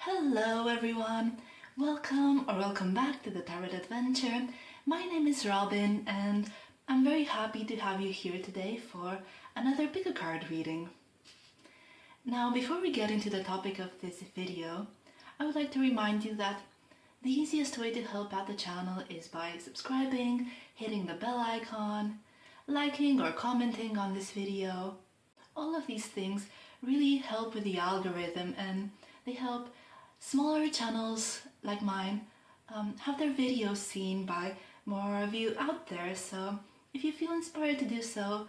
Hello everyone! Welcome back to the Tarot Adventure. My name is Robin and I'm very happy to have you here today for another pick a card reading. Now before we get into the topic of this video, I would like to remind you that the easiest way to help out the channel is by subscribing, hitting the bell icon, liking or commenting on this video. All of these things really help with the algorithm and they help smaller channels like mine have their videos seen by more of you out there. So if you feel inspired to do so,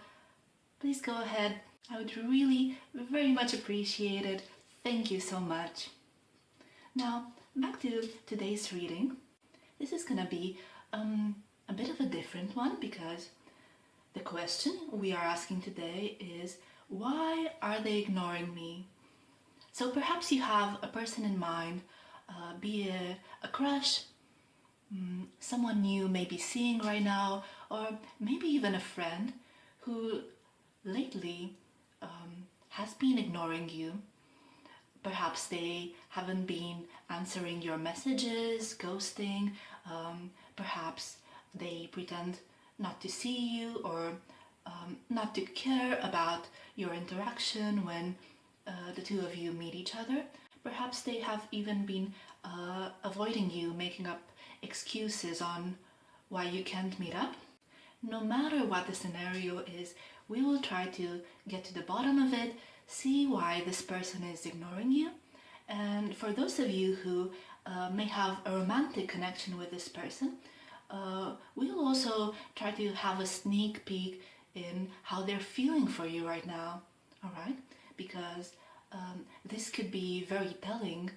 please go ahead. I would really very much appreciate it. Thank you so much. Now back to today's reading. This is gonna be a bit of a different one because the question we are asking today is, why are they ignoring me? So perhaps you have a person in mind, be it a crush, someone you may be seeing right now, or maybe even a friend who lately has been ignoring you. Perhaps they haven't been answering your messages, ghosting, perhaps they pretend not to see you or not to care about your interaction when the two of you meet each other. Perhaps they have even been avoiding you, making up excuses on why you can't meet up. No matter what the scenario is, we will try to get to the bottom of it, see why this person is ignoring you. And for those of you who may have a romantic connection with this person, we will also try to have a sneak peek in how they're feeling for you right now, all right? Because this could be very telling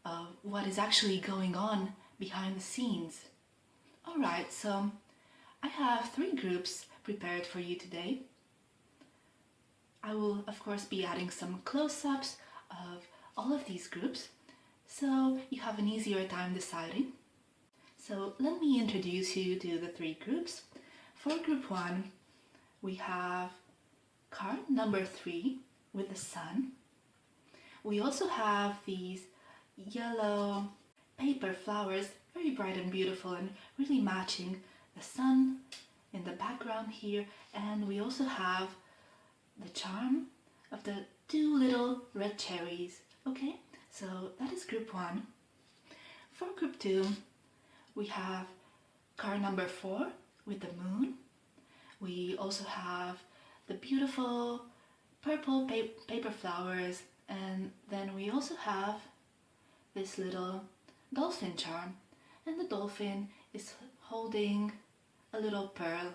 of what is actually going on behind the scenes. All right, so I have 3 groups prepared for you today. I will, of course, be adding some close-ups of all of these groups, so you have an easier time deciding. So let me introduce you to the 3 groups. For group 1, we have card number 3 with the sun. We also have these yellow paper flowers, very bright and beautiful and really matching the sun in the background here. And we also have the charm of the 2 little red cherries. Okay, so that is group 1. For group 2, we have card number 4 with the moon. We also have the beautiful purple paper flowers, and then we also have this little dolphin charm, and the dolphin is holding a little pearl.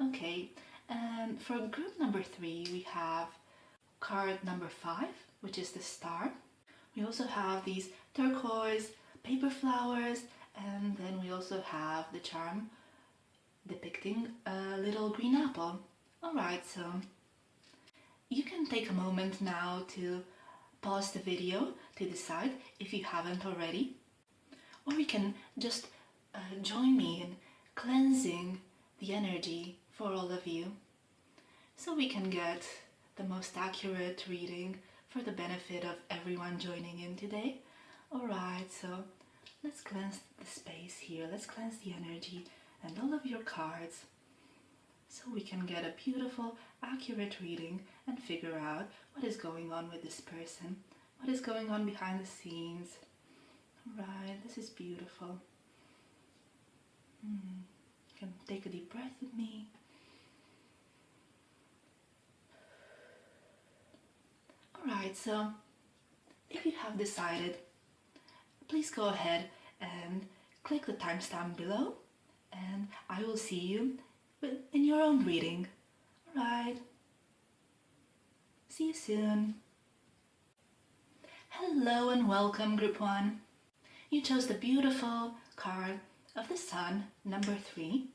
Okay, and for group number 3, we have card number 5, which is the star. We also have these turquoise paper flowers, and then we also have the charm depicting a little green apple. Alright, so you can take a moment now to pause the video to decide if you haven't already, or you can just join me in cleansing the energy for all of you so we can get the most accurate reading for the benefit of everyone joining in today. Alright, so let's cleanse the space here, let's cleanse the energy and all of your cards so we can get a beautiful, accurate reading and figure out what is going on with this person, what is going on behind the scenes. Alright, this is beautiful. You can take a deep breath with me. Alright, so if you have decided, please go ahead and click the timestamp below and I will see you in your own reading. Alright, see you soon. Hello and welcome group 1. You chose the beautiful card of the sun, number 3.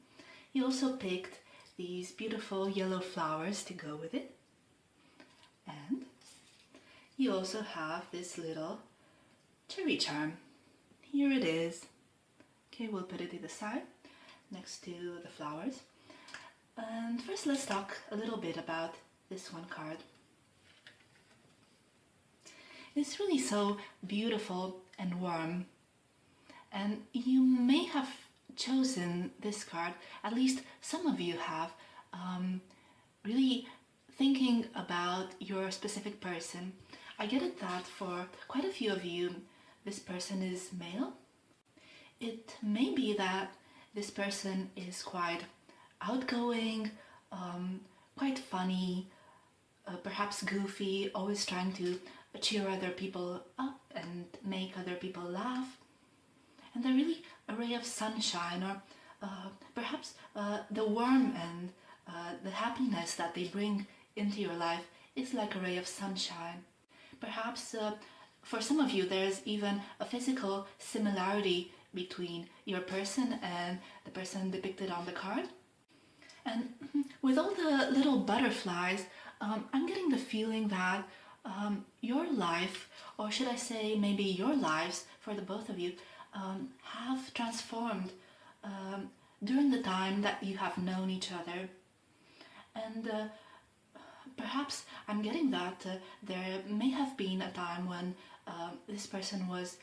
You also picked these beautiful yellow flowers to go with it. And you also have this little cherry charm. Here it is. Okay, we'll put it to the side next to the flowers. And first let's talk a little bit about this one card. is really so beautiful and warm. And you may have chosen this card, at least some of you have, really thinking about your specific person. I get it that for quite a few of you, this person is male. It may be that this person is quite outgoing, quite funny, perhaps goofy, always trying to cheer other people up and make other people laugh. And they're really a ray of sunshine, or perhaps the warmth and the happiness that they bring into your life is like a ray of sunshine. Perhaps for some of you there's even a physical similarity between your person and the person depicted on the card. And with all the little butterflies, I'm getting the feeling that your life, or should I say maybe your lives for the both of you, have transformed during the time that you have known each other. And perhaps I'm getting that there may have been a time when this person was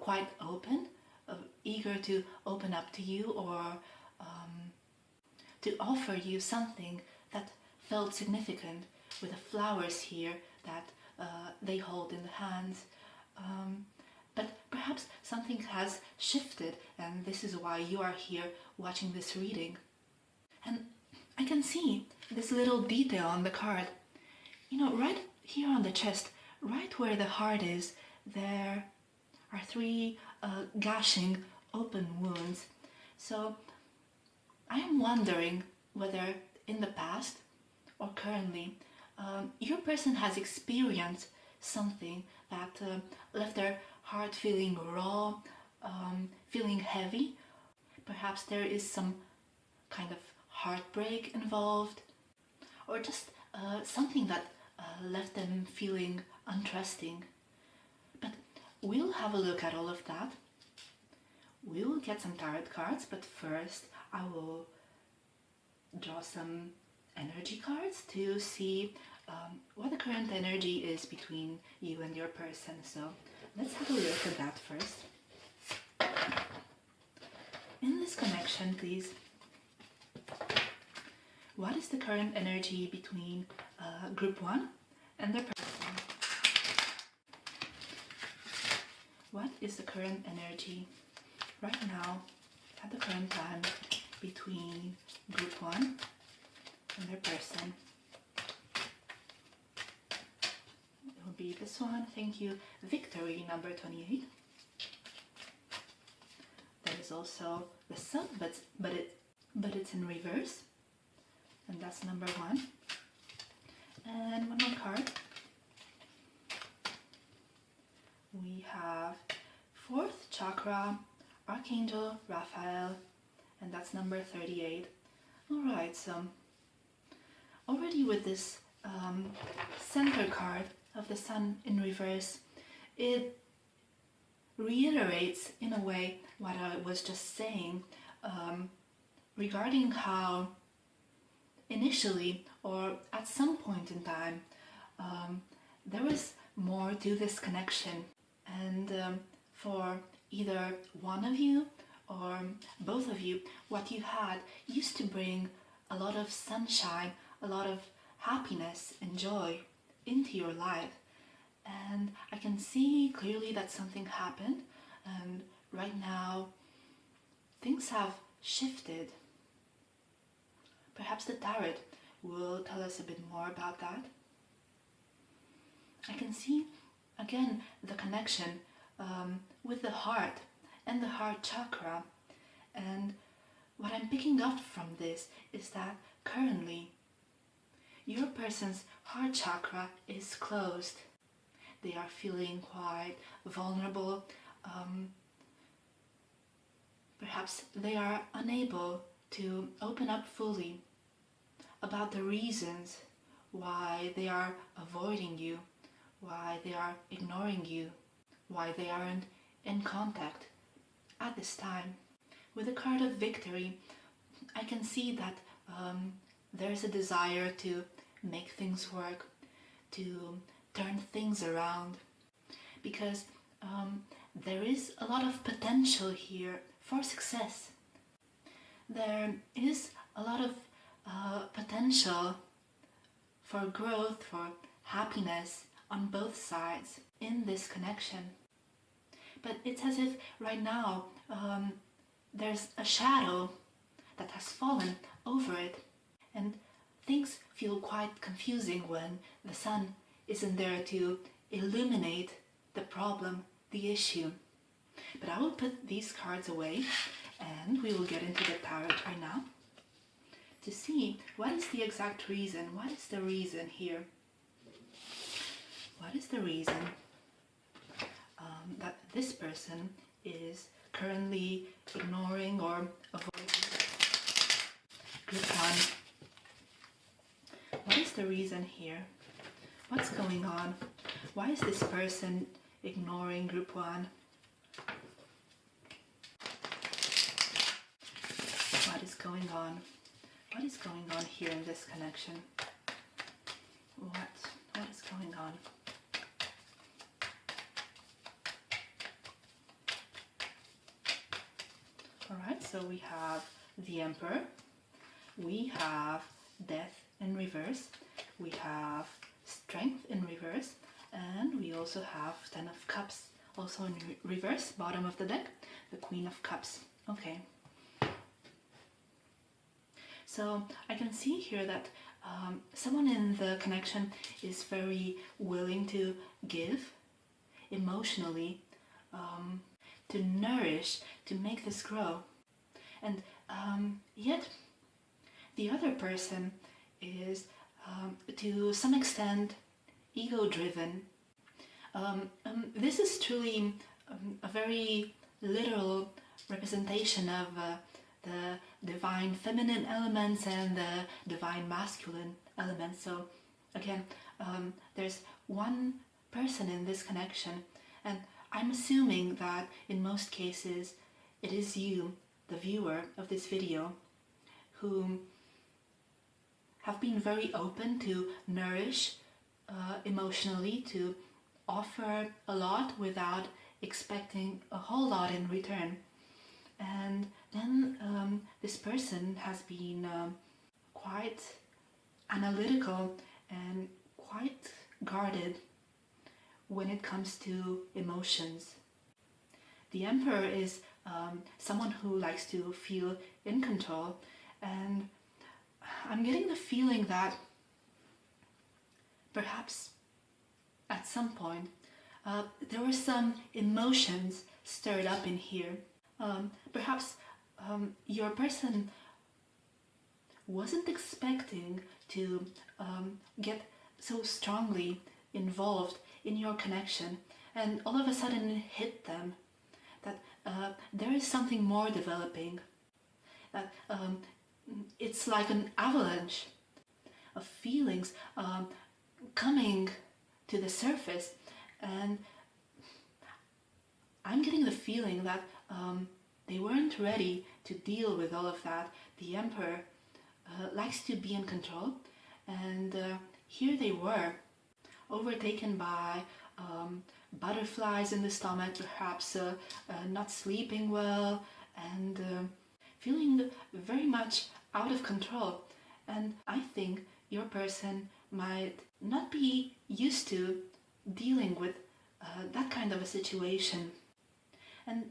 quite open, eager to open up to you, or to offer you something that felt significant, with the flowers here that they hold in the hands. But perhaps something has shifted, and this is why you are here watching this reading. And I can see this little detail on the card. You know, right here on the chest, right where the heart is, there are three gashing open wounds. So I am wondering whether in the past or currently your person has experienced something that left their heart feeling raw, feeling heavy. Perhaps there is some kind of heartbreak involved, or just something that left them feeling untrusting. But we'll have a look at all of that. We'll get some tarot cards, but first I will draw some energy cards to see what the current energy is between you and your person. So let's have a look at that first. In this connection, please, what is the current energy between group 1 and their person? What is the current energy right now, at the current time, between group 1 and their person? It will be this one. Thank you. Victory number 28. That is also the sun, but it's in reverse, and that's number 1. And one more card. We have 4th chakra, Archangel Raphael, and that's number 38. Alright, so already with this center card of the sun in reverse, it reiterates in a way what I was just saying regarding how initially, or at some point in time, there was more to this connection, and for either one of you or both of you, what you had used to bring a lot of sunshine, a lot of happiness and joy into your life. And I can see clearly that something happened, and right now things have shifted. Perhaps the tarot will tell us a bit more about that. I can see again the connection with the heart and the heart chakra, and what I'm picking up from this is that currently your person's heart chakra is closed. They are feeling quite vulnerable. Perhaps they are unable to open up fully about the reasons why they are avoiding you, why they are ignoring you, why they aren't in contact at this time. With the card of victory, I can see that there's a desire to make things work, to turn things around. because there is a lot of potential here for success. There is a lot of potential for growth, for happiness on both sides in this connection. But it's as if right now there's a shadow that has fallen over it, and things feel quite confusing when the sun isn't there to illuminate the problem, the issue. But I will put these cards away and we will get into the tarot right now to see what is the exact reason, what is the reason here. What is the reason that this person is currently ignoring or avoiding group one? What is the reason here? What's going on? Why is this person ignoring group one? What is going on? What is going on here in this connection? What is going on? Alright, so we have the Emperor, we have Death in reverse, we have Strength in reverse, and we also have Ten of Cups also in reverse, bottom of the deck, the Queen of Cups. Okay. So I can see here that someone in the connection is very willing to give emotionally, to nourish, to make this grow. And yet the other person is to some extent ego-driven. This is truly a very literal representation of the divine feminine elements and the divine masculine elements. So again, there's one person in this connection, and I'm assuming that in most cases it is you, the viewer of this video, who have been very open to nourish emotionally, to offer a lot without expecting a whole lot in return. And then this person has been quite analytical and quite guarded when it comes to emotions. The Emperor is someone who likes to feel in control, and I'm getting the feeling that perhaps at some point there were some emotions stirred up in here. Perhaps your person wasn't expecting to get so strongly involved in your connection, and all of a sudden it hit them that there is something more developing, that it's like an avalanche of feelings coming to the surface, and I'm getting the feeling that they weren't ready to deal with all of that. The Emperor likes to be in control, and here they were, overtaken by butterflies in the stomach, perhaps not sleeping well, and feeling very much out of control. And I think your person might not be used to dealing with that kind of a situation. And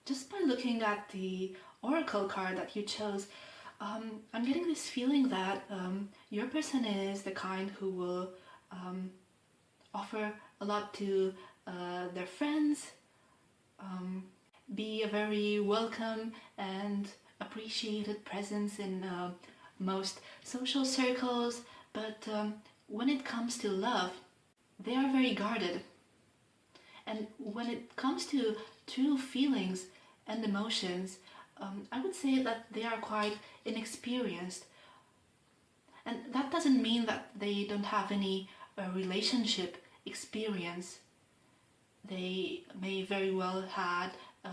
just by looking at the oracle card that you chose, I'm getting this feeling that your person is the kind who will offer a lot to their friends, be a very welcome and appreciated presence in most social circles, but when it comes to love, they are very guarded. And when it comes to true feelings and emotions, I would say that they are quite inexperienced. And that doesn't mean that they don't have any relationship experience. They may very well had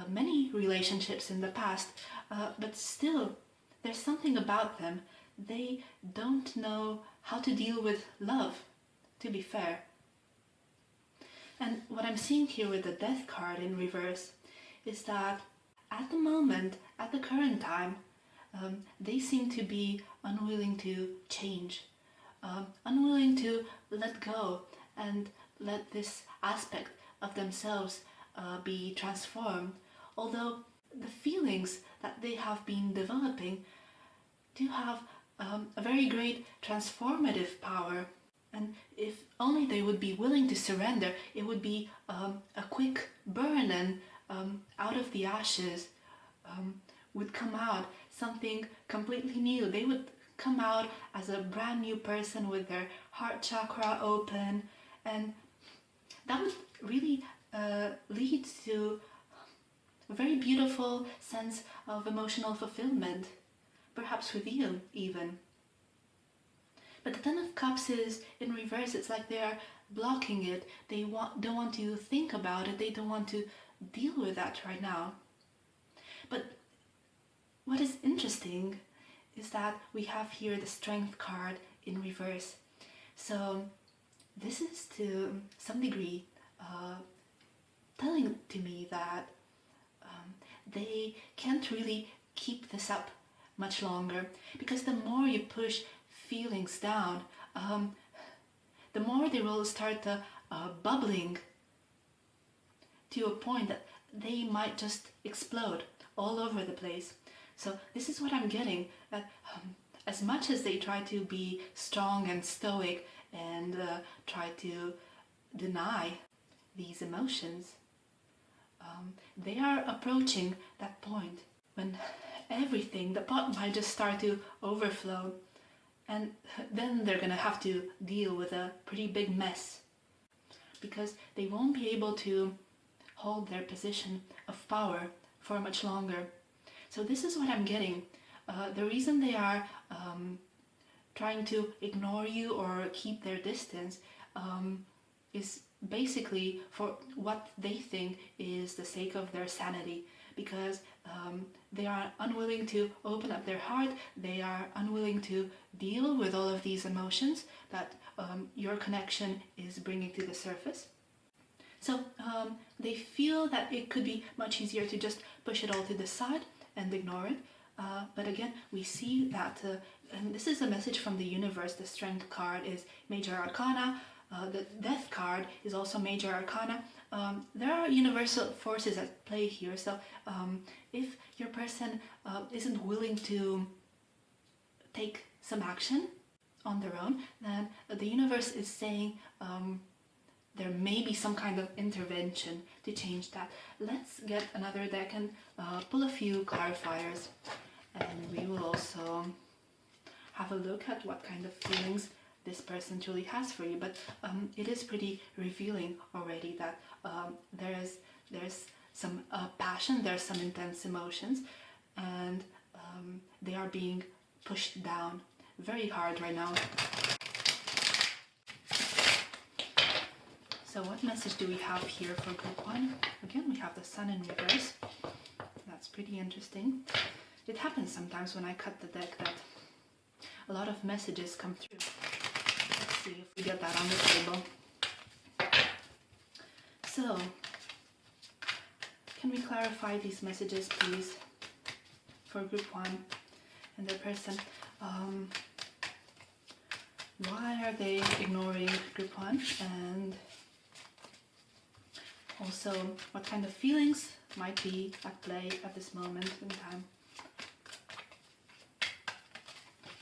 many relationships in the past, but still there's something about them. They don't know how to deal with love, to be fair. And what I'm seeing here with the Death card in reverse is that at the moment, at the current time, they seem to be unwilling to change, unwilling to let go and let this aspect of themselves be transformed. Although the feelings that they have been developing do have a very great transformative power. And if only they would be willing to surrender, it would be a quick burn, and out of the ashes would come out something completely new. They would come out as a brand new person with their heart chakra open, and that would really lead to a very beautiful sense of emotional fulfillment, perhaps with you even. But the Ten of Cups is in reverse. It's like they're blocking it. They don't want to think about it. They don't want to deal with that right now. But what is interesting is that we have here the Strength card in reverse. So this is to some degree telling to me that they can't really keep this up much longer, because the more you push feelings down, the more they will start bubbling to a point that they might just explode all over the place. So this is what I'm getting, that as much as they try to be strong and stoic and try to deny these emotions, they are approaching that point when everything, the pot might just start to overflow, and then they're gonna have to deal with a pretty big mess, because they won't be able to hold their position of power for much longer. So this is what I'm getting. The reason they are trying to ignore you or keep their distance is basically for what they think is the sake of their sanity, because they are unwilling to open up their heart. They are unwilling to deal with all of these emotions that your connection is bringing to the surface. So they feel that it could be much easier to just push it all to the side and ignore it. But again, we see that, and this is a message from the universe. The Strength card is Major Arcana. The Death card is also Major Arcana. There are universal forces at play here. So if your person isn't willing to take some action on their own, then the universe is saying there may be some kind of intervention to change that. Let's get another deck and pull a few clarifiers, and we will also have a look at what kind of feelings this person truly has for you. But it is pretty revealing already that there's some passion, there's some intense emotions, and they are being pushed down very hard right now. So what message do we have here for group one? Again, we have the Sun in reverse. That's pretty interesting. It happens sometimes when I cut the deck that a lot of messages come through. Let's see if we get that on the table. So, can we clarify these messages, please, for group one and their person? Why are they ignoring group one? And also, what kind of feelings might be at play at this moment in time?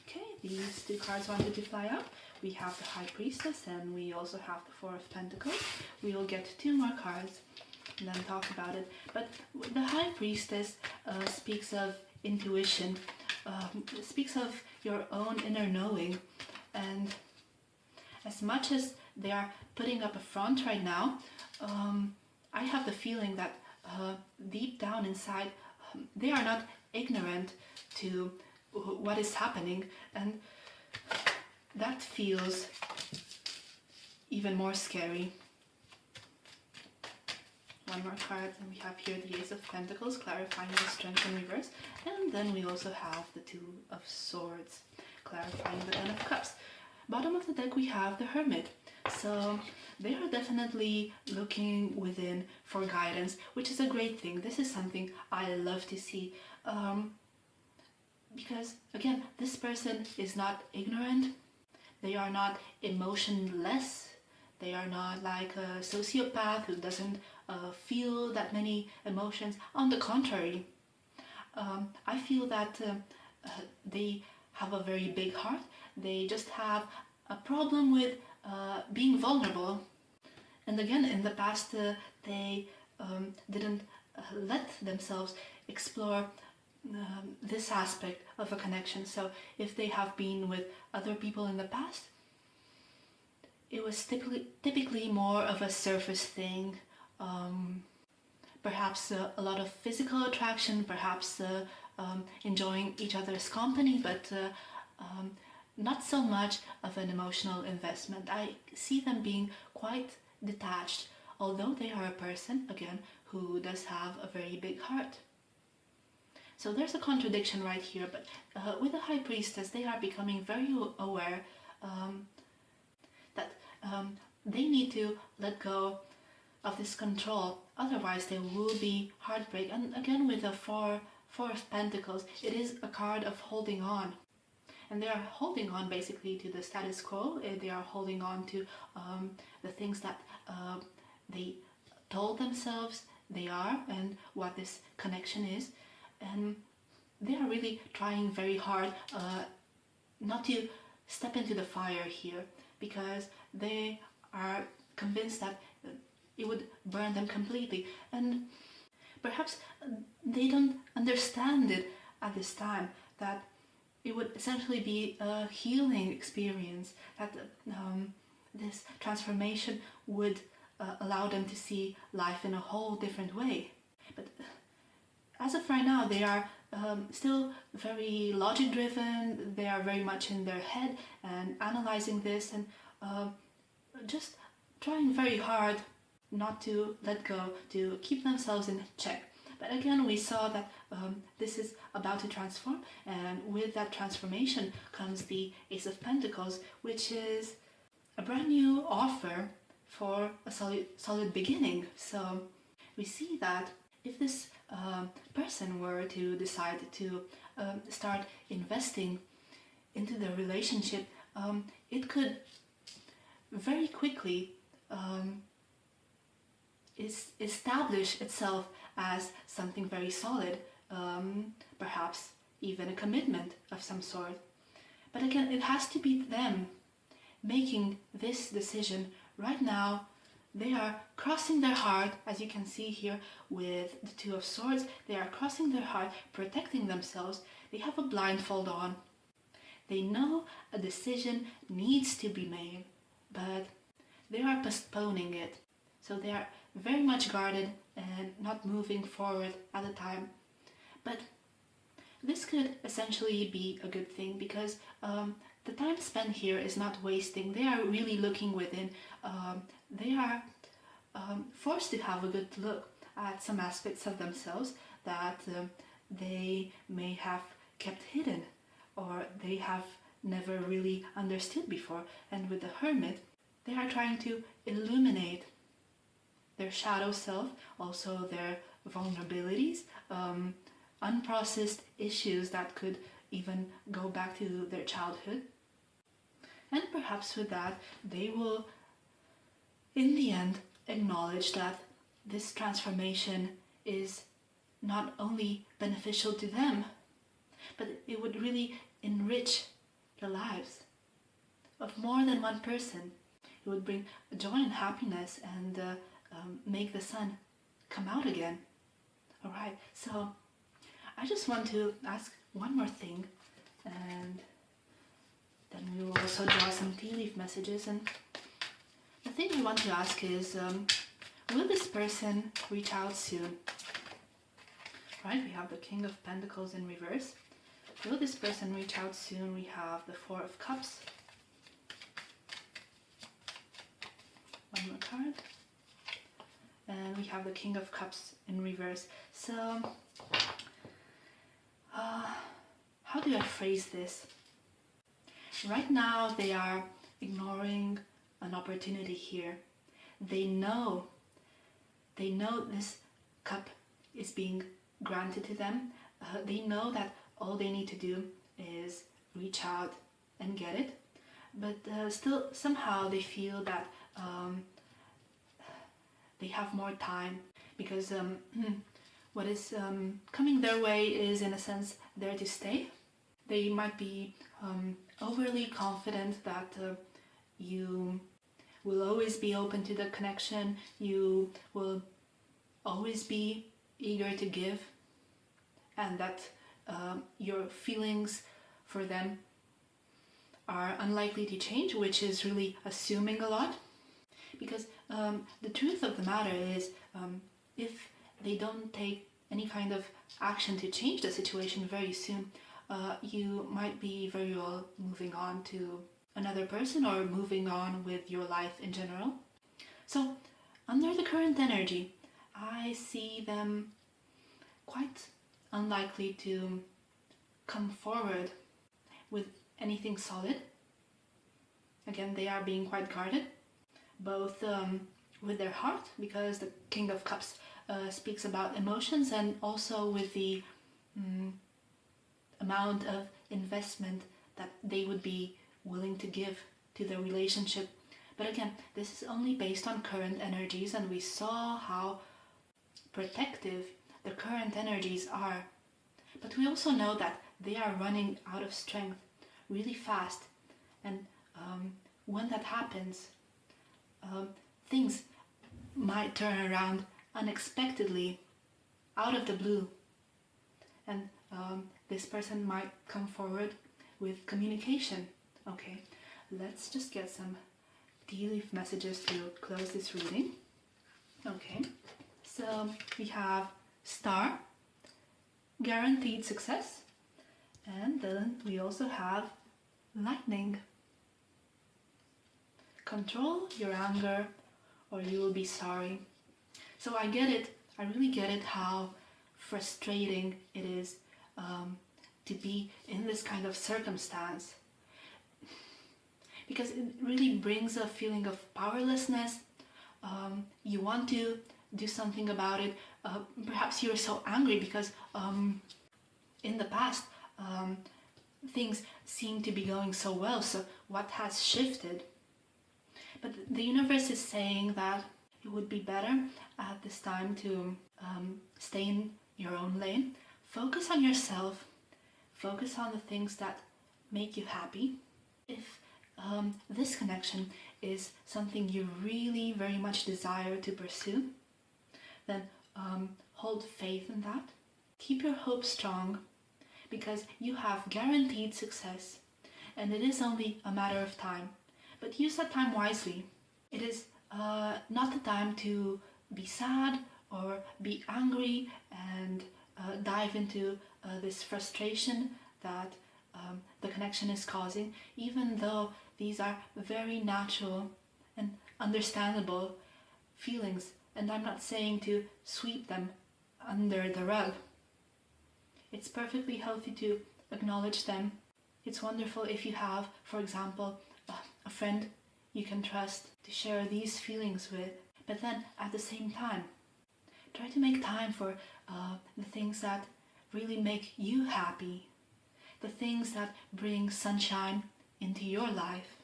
Okay, these two cards wanted to fly up. We have the High Priestess and we also have the Four of Pentacles. We will get two more cards and then talk about it. But the High Priestess speaks of intuition, speaks of your own inner knowing. And as much as they are putting up a front right now, I have the feeling that deep down inside, they are not ignorant to what is happening, and that feels even more scary. One more card, and we have here the Ace of Pentacles, clarifying the Strength in reverse, and then we also have the Two of Swords, clarifying the Ten of Cups. Bottom of the deck we have the Hermit. So they are definitely looking within for guidance, which is a great thing. This is something I love to see. Because again, this person is not ignorant, they are not emotionless, they are not like a sociopath who doesn't feel that many emotions. On the contrary, I feel that they have a very big heart. They just have a problem with being vulnerable. And again, in the past, they didn't let themselves explore this aspect of a connection. So if they have been with other people in the past, it was typically more of a surface thing. Perhaps a lot of physical attraction, perhaps enjoying each other's company, but not so much of an emotional investment. I see them being quite detached, although they are a person, again, who does have a very big heart. So there's a contradiction right here, but with the High Priestess, they are becoming very aware that they need to let go of this control, otherwise there will be heartbreak. And again, with the Four of Pentacles, it is a card of holding on. And they are holding on basically to the status quo. They are holding on to the things that they told themselves they are and what this connection is. And they are really trying very hard not to step into the fire here, because they are convinced that it would burn them completely. And perhaps they don't understand it at this time, that it would essentially be a healing experience, that this transformation would allow them to see life in a whole different way. But as of right now, they are still very logic driven. They are very much in their head and analyzing this and just trying very hard not to let go, to keep themselves in check. But again, we saw that this is about to transform, and with that transformation comes the Ace of Pentacles, which is a brand new offer for a solid beginning. So we see that if this person were to decide to start investing into the relationship, it could very quickly establish itself as something very solid, perhaps even a commitment of some sort. But again, it has to be them making this decision. Right now, they are crossing their heart, as you can see here with the Two of Swords. They are crossing their heart, protecting themselves. They have a blindfold on. They know a decision needs to be made, but they are postponing it. So they are very much guarded and not moving forward at a time. But this could essentially be a good thing, because the time spent here is not wasting. They are really looking within. They are forced to have a good look at some aspects of themselves that they may have kept hidden, or they have never really understood before. And with the Hermit, they are trying to illuminate their shadow self, also their vulnerabilities, unprocessed issues that could even go back to their childhood. And perhaps with that, they will, in the end, acknowledge that this transformation is not only beneficial to them, but it would really enrich the lives of more than one person. It would bring joy and happiness and make the sun come out again. Alright, so I just want to ask one more thing, and then we will also draw some tea leaf messages. And the thing I want to ask is, will this person reach out soon? Right, we have the King of Pentacles in reverse. Will this person reach out soon? We have the Four of Cups. One more card. And we have the King of Cups in reverse. So, how do I phrase this? Right now, they are ignoring an opportunity here. they know this cup is being granted to them. They know that all they need to do is reach out and get it, but still somehow they feel that they have more time, because what is coming their way is in a sense there to stay. They might be overly confident that you will always be open to the connection, you will always be eager to give, and that your feelings for them are unlikely to change, which is really assuming a lot. Because the truth of the matter is, if they don't take any kind of action to change the situation very soon, you might be very well moving on to another person or moving on with your life in general. So under the current energy, I see them quite unlikely to come forward with anything solid. Again, they are being quite guarded, both with their heart, because the King of Cups speaks about emotions, and also with the amount of investment that they would be willing to give to the relationship. But again, this is only based on current energies, and we saw how protective the current energies are. But we also know that they are running out of strength really fast, and when that happens, things might turn around unexpectedly, out of the blue, and this person might come forward with communication. Okay, let's just get some tea leaf messages to close this reading. Okay, so we have Star, guaranteed success, and then we also have Lightning. Control your anger or you will be sorry. So I get it, I really get it, how frustrating it is to be in this kind of circumstance, because it really brings a feeling of powerlessness. You want to do something about it. Perhaps you're so angry because in the past things seem to be going so well, so what has shifted? But the universe is saying that it would be better at this time to stay in your own lane, focus on yourself, focus on the things that make you happy. If this connection is something you really very much desire to pursue, then hold faith in that. Keep your hope strong, because you have guaranteed success, and it is only a matter of time. But use that time wisely. It is not the time to be sad or be angry and dive into this frustration that the connection is causing, even though these are very natural and understandable feelings, and I'm not saying to sweep them under the rug. It's perfectly healthy to acknowledge them. It's wonderful if you have, for example, a friend you can trust to share these feelings with, but then at the same time, try to make time for the things that really make you happy, the things that bring sunshine into your life.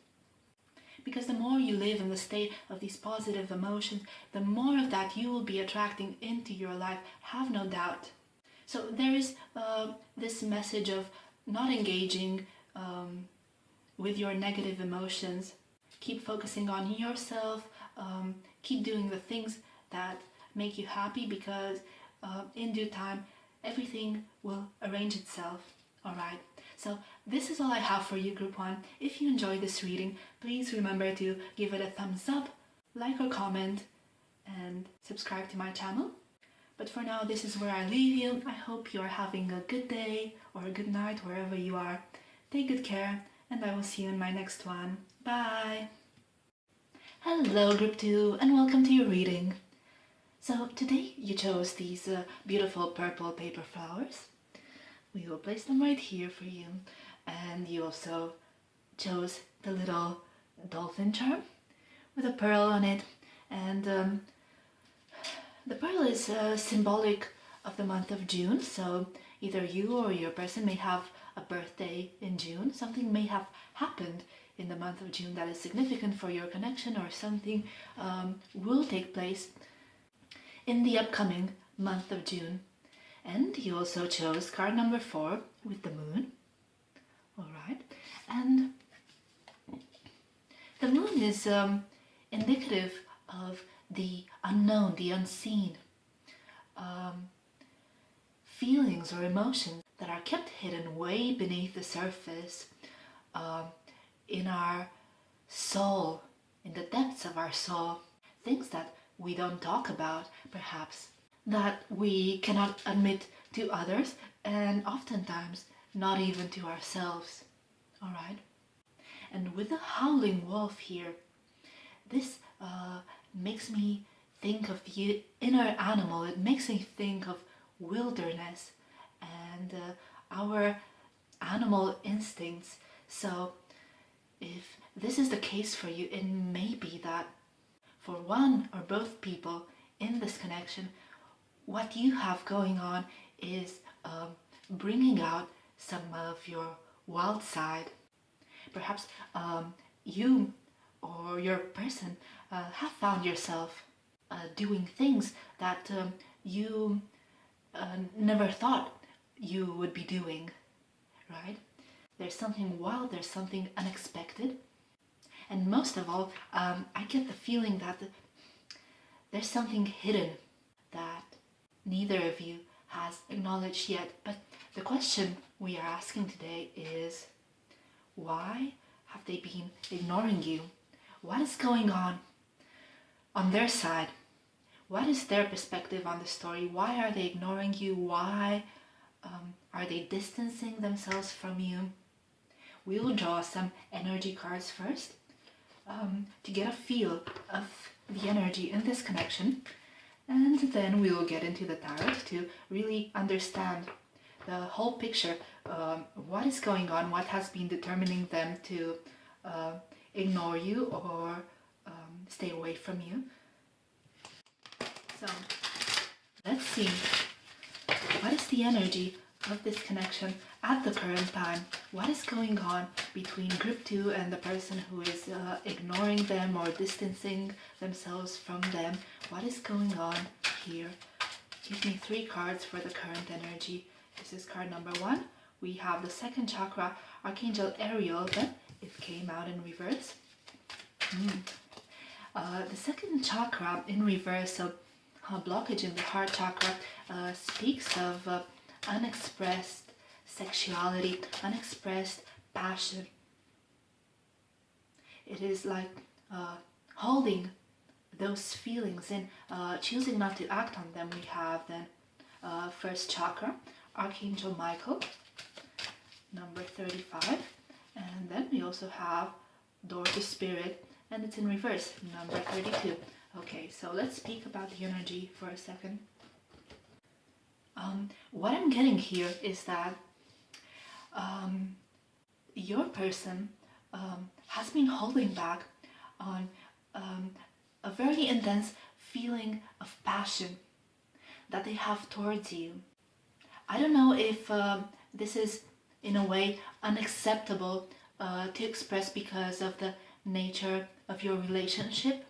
Because the more you live in the state of these positive emotions, the more of that you will be attracting into your life, have no doubt. So there is this message of not engaging with your negative emotions. Keep focusing on yourself, keep doing the things that make you happy, because in due time everything will arrange itself. Alright, so this is all I have for you, Group 1. If you enjoyed this reading, please remember to give it a thumbs up, like or comment, and subscribe to my channel. But for now, this is where I leave you. I hope you are having a good day or a good night wherever you are. Take good care, and I will see you in my next one. Bye! Hello, Group 2, and welcome to your reading. So today you chose these beautiful purple paper flowers. We will place them right here for you. And you also chose the little dolphin charm with a pearl on it. And the pearl is symbolic of the month of June, so either you or your person may have a birthday in June. Something may have happened in the month of June that is significant for your connection, or something will take place in the upcoming month of June. And you also chose card number 4 with the moon. All right. And the moon is indicative of the unknown, the unseen, feelings or emotions that are kept hidden way beneath the surface, in our soul, in the depths of our soul. Things that we don't talk about, perhaps, that we cannot admit to others, and oftentimes not even to ourselves. All right? And with the howling wolf here, this makes me think of the inner animal. It makes me think of wilderness and our animal instincts. So if this is the case for you, it may be that for one or both people in this connection, what you have going on is bringing out some of your wild side. Perhaps you or your person have found yourself doing things that you never thought you would be doing, right? There's something wild, there's something unexpected. And most of all, I get the feeling that there's something hidden that neither of you has acknowledged yet. But the question we are asking today is, why have they been ignoring you? What is going on their side? What is their perspective on the story? Why are they ignoring you? Why are they distancing themselves from you? We will draw some energy cards first to get a feel of the energy in this connection, and then we will get into the tarot to really understand the whole picture. What is going on? What has been determining them to ignore you or stay away from you? So let's see, what is the energy of this connection at the current time? What is going on between group 2 and the person who is ignoring them or distancing themselves from them? What is going on here? Give me 3 cards for the current energy. This is card number 1. We have the second chakra, Archangel Ariel, but it came out in reverse. The second chakra in reverse, so a blockage in the heart chakra, speaks of unexpressed sexuality, unexpressed passion. It is like holding those feelings in, choosing not to act on them. We have then first chakra, Archangel Michael, number 35, and then we also have door to spirit, and it's in reverse, number 32. Okay, so let's speak about the energy for a second. What I'm getting here is that your person has been holding back on a very intense feeling of passion that they have towards you. I don't know if this is in a way unacceptable to express because of the nature of your relationship,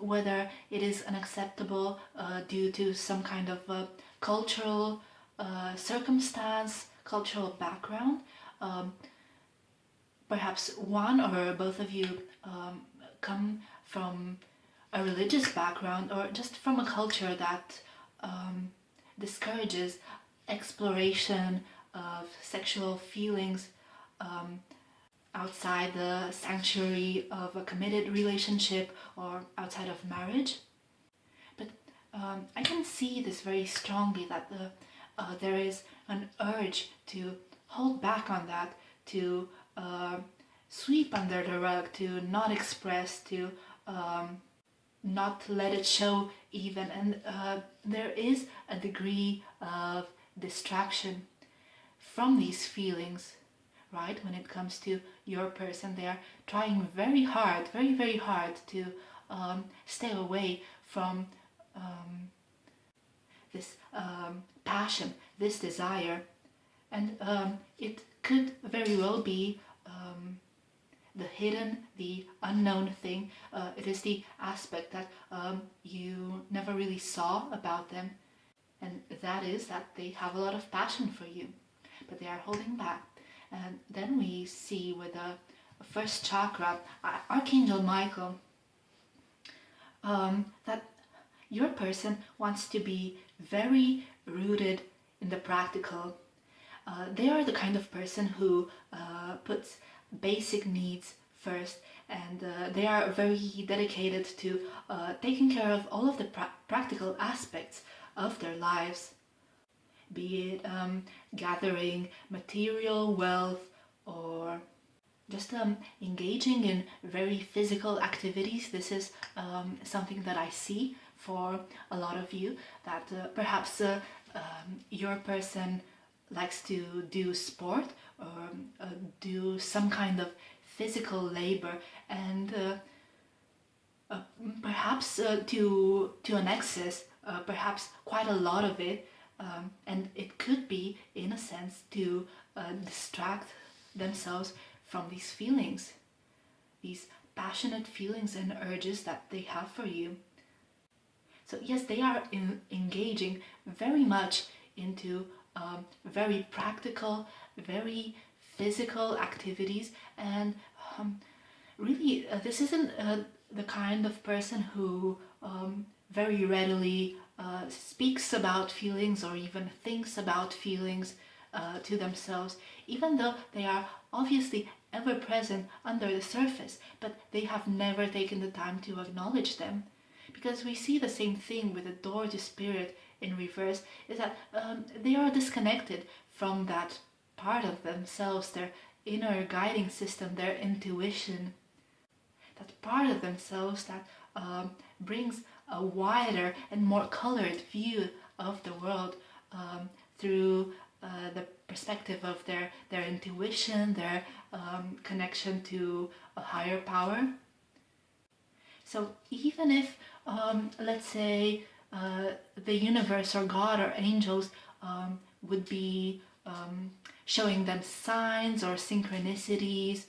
whether it is unacceptable due to some kind of cultural circumstance, cultural background. Perhaps one or both of you come from a religious background, or just from a culture that discourages exploration of sexual feelings outside the sanctuary of a committed relationship or outside of marriage. But I can see this very strongly, that there is an urge to hold back on that, to sweep under the rug, to not express, to not let it show even. And there is a degree of distraction from these feelings, right? When it comes to your person, they are trying very hard, very, very hard to stay away from this passion, this desire. And it could very well be the hidden, the unknown thing. It is the aspect that you never really saw about them. And that is that they have a lot of passion for you, but they are holding back. And then we see with the first chakra, Archangel Michael, that your person wants to be very rooted in the practical. They are the kind of person who puts basic needs first, and they are very dedicated to taking care of all of the practical aspects of their lives, be it gathering material wealth or just engaging in very physical activities. This is something that I see for a lot of you, that perhaps your person likes to do sport or do some kind of physical labor, and perhaps to an excess, perhaps quite a lot of it, and it could be in a sense to distract themselves from these feelings, these passionate feelings and urges that they have for you. So yes, they are engaging very much into very practical, very physical activities, and really this isn't the kind of person who very readily speaks about feelings or even thinks about feelings to themselves, even though they are obviously ever present under the surface, but they have never taken the time to acknowledge them. Because we see the same thing with the door to spirit in reverse, is that they are disconnected from that part of themselves, their inner guiding system, their intuition, that part of themselves that brings a wider and more colored view of the world through the perspective of their intuition, their connection to a higher power. So even if, let's say, the universe or God or angels would be showing them signs or synchronicities,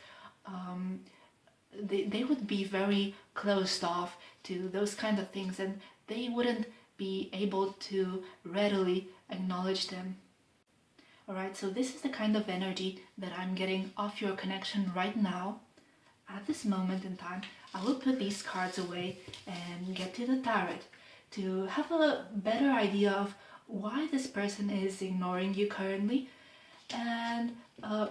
they would be very closed off to those kind of things, and they wouldn't be able to readily acknowledge them. Alright, so this is the kind of energy that I'm getting off your connection right now. At this moment in time, I will put these cards away and get to the tarot to have a better idea of why this person is ignoring you currently, and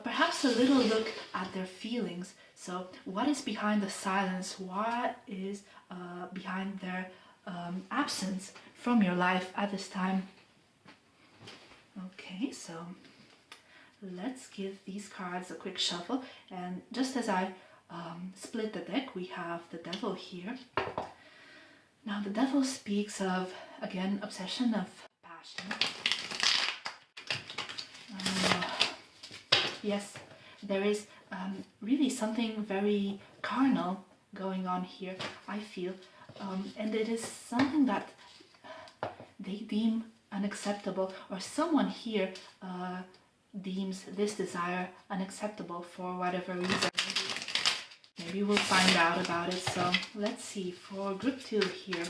perhaps a little look at their feelings. So what is behind the silence? What is behind their absence from your life at this time? Okay, so let's give these cards a quick shuffle, and just as I split the deck, we have the Devil here. Now the Devil speaks of, again, obsession, of passion. Yes, there is really something very carnal going on here, I feel, and it is something that they deem unacceptable, or someone here deems this desire unacceptable for whatever reason. Maybe we'll find out about it. So let's see, for group 2 here,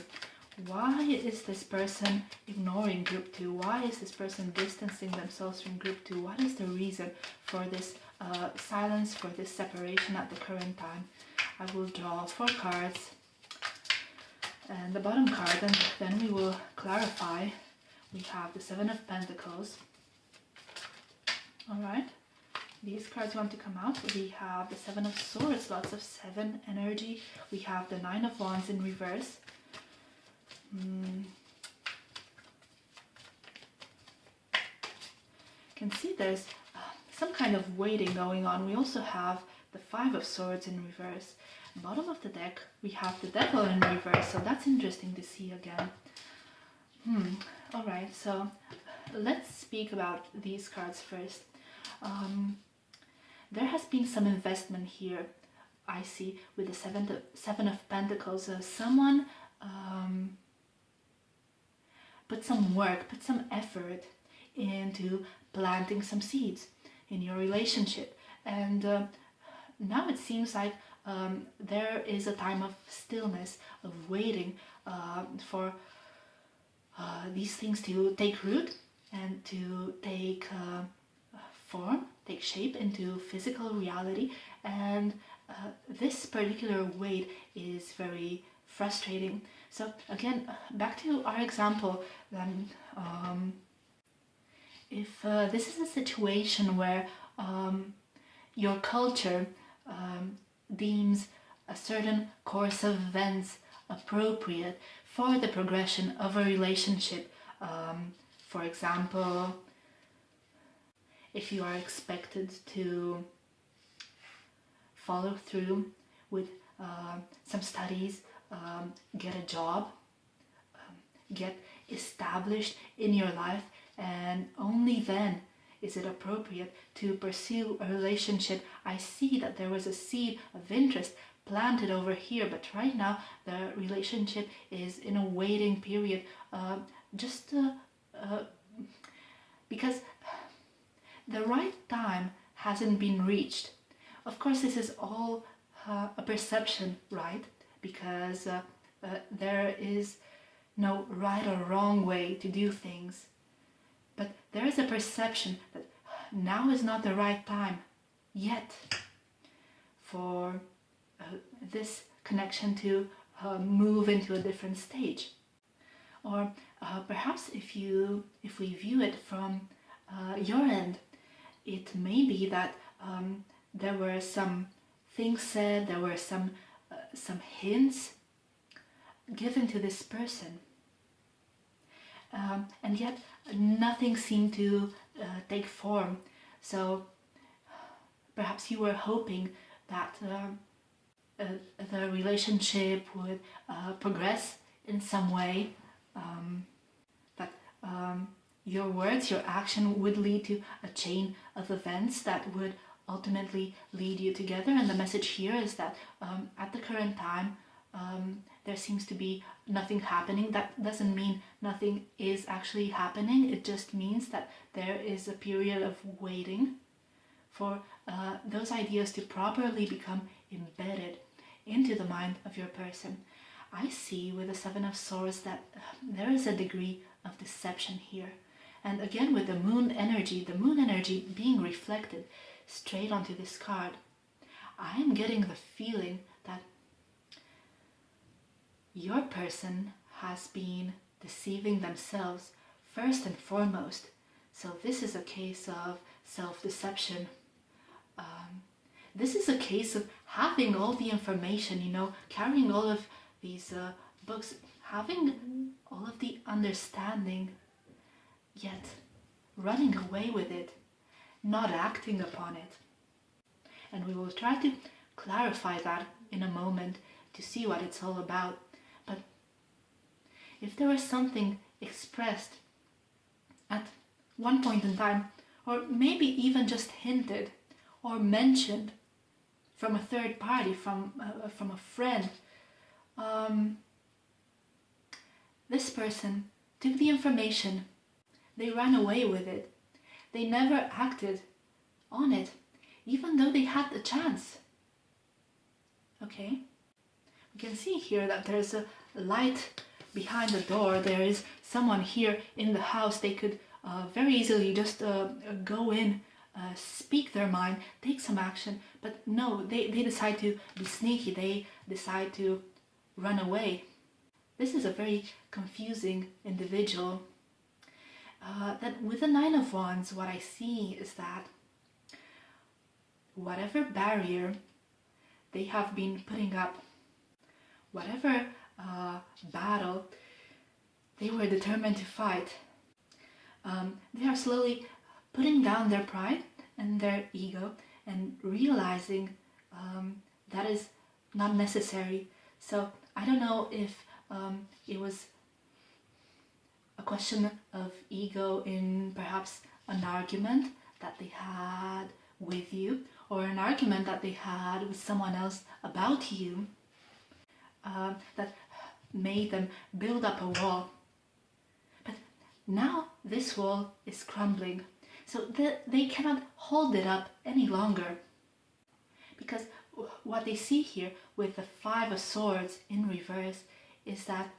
why is this person ignoring group 2? Why is this person distancing themselves from group 2? What is the reason for this silence, for this separation at the current time? I will draw 4 cards and the bottom card, and then we will clarify. We have the 7 of Pentacles. Alright, these cards want to come out. We have the 7 of Swords, lots of 7 energy. We have the 9 of Wands in reverse. Can see there's some kind of waiting going on. We also have the 5 of Swords in reverse. Bottom of the deck, we have the Devil in reverse, so that's interesting to see again. Alright, so let's speak about these cards first. There has been some investment here I see with the Seven of Pentacles, someone put some work, put some effort into planting some seeds in your relationship. And now it seems like there is a time of stillness, of waiting for these things to take root and to take form, take shape into physical reality. And this particular wait is very frustrating. So again, back to our example, then if this is a situation where your culture deems a certain course of events appropriate for the progression of a relationship, for example, if you are expected to follow through with some studies, get a job, get established in your life, and only then is it appropriate to pursue a relationship. I see that there was a seed of interest planted over here, but right now the relationship is in a waiting period, because the right time hasn't been reached. Of course, this is all a perception, right? Because there is no right or wrong way to do things. But there is a perception that now is not the right time yet for this connection to move into a different stage. Or perhaps if we view it from your end, it may be that there were some things said, there were some hints given to this person, and yet nothing seemed to take form. So perhaps you were hoping that the relationship would progress in some way, that your words, your action would lead to a chain of events that would ultimately lead you together. And the message here is that at the current time, there seems to be nothing happening. That doesn't mean nothing is actually happening. It just means that there is a period of waiting for those ideas to properly become embedded into the mind of your person. I see with the Seven of Swords that there is a degree of deception here. And again, with the moon energy being reflected straight onto this card, I am getting the feeling that your person has been deceiving themselves first and foremost. So this is a case of self-deception. This is a case of having all the information, carrying all of these books, having all of the understanding, yet running away with it, not acting upon it. And we will try to clarify that in a moment to see what it's all about. But if there was something expressed at one point in time, or maybe even just hinted or mentioned from a third party, from a friend, this person took the information, they ran away with it, they never acted on it, even though they had the chance. Okay? We can see here that there's a light behind the door. There is someone here in the house. They could very easily just go in, speak their mind, take some action, but no, they decide to be sneaky. They decide to run away. This is a very confusing individual. That with the Nine of Wands, what I see is that whatever barrier they have been putting up, whatever battle they were determined to fight, they are slowly putting down their pride and their ego and realizing that is not necessary. So I don't know if it was a question of ego in perhaps an argument that they had with you, or an argument that they had with someone else about you that made them build up a wall. But now this wall is crumbling, so they cannot hold it up any longer. Because what they see here with the Five of Swords in reverse is that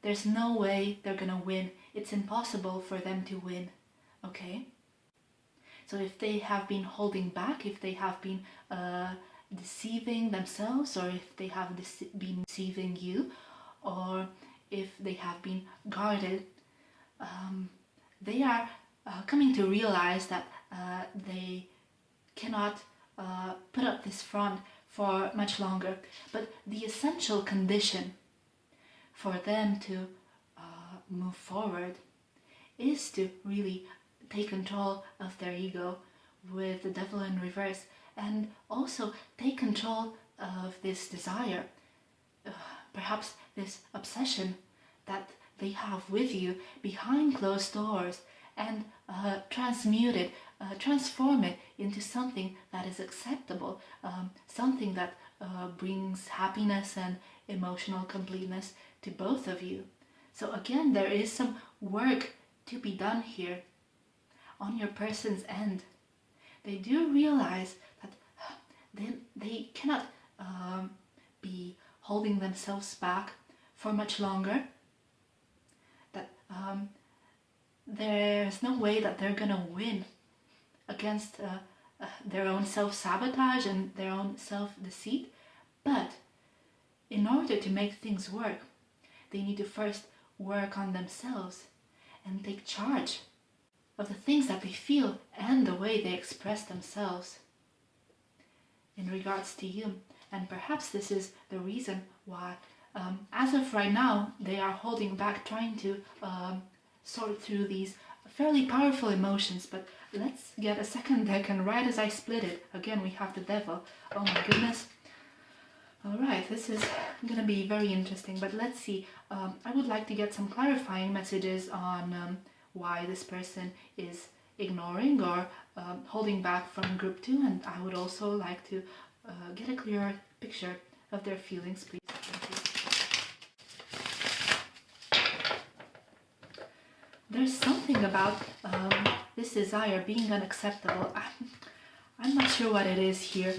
there's no way they're gonna win. It's impossible for them to win, okay? So if they have been holding back, if they have been deceiving themselves, or if they have been deceiving you, or if they have been guarded, they are coming to realize that they cannot put up this front for much longer. But the essential condition for them to move forward is to really take control of their ego with the Devil in reverse, and also take control of this desire, perhaps this obsession that they have with you behind closed doors, and transmute it, transform it into something that is acceptable, something that brings happiness and emotional completeness to both of you. So again, there is some work to be done here on your person's end. They do realize that they cannot be holding themselves back for much longer, that there's no way that they're gonna win against their own self-sabotage and their own self-deceit. But in order to make things work, they need to first work on themselves and take charge of the things that they feel and the way they express themselves in regards to you. And perhaps this is the reason why, as of right now, they are holding back, trying to sort through these fairly powerful emotions. But let's get a second deck, and right as I split it, again we have the Devil. Oh my goodness. Alright, this is gonna be very interesting, but let's see. I would like to get some clarifying messages on why this person is ignoring or holding back from group 2, and I would also like to get a clearer picture of their feelings, please. There's something about this desire being unacceptable. I'm not sure what it is here.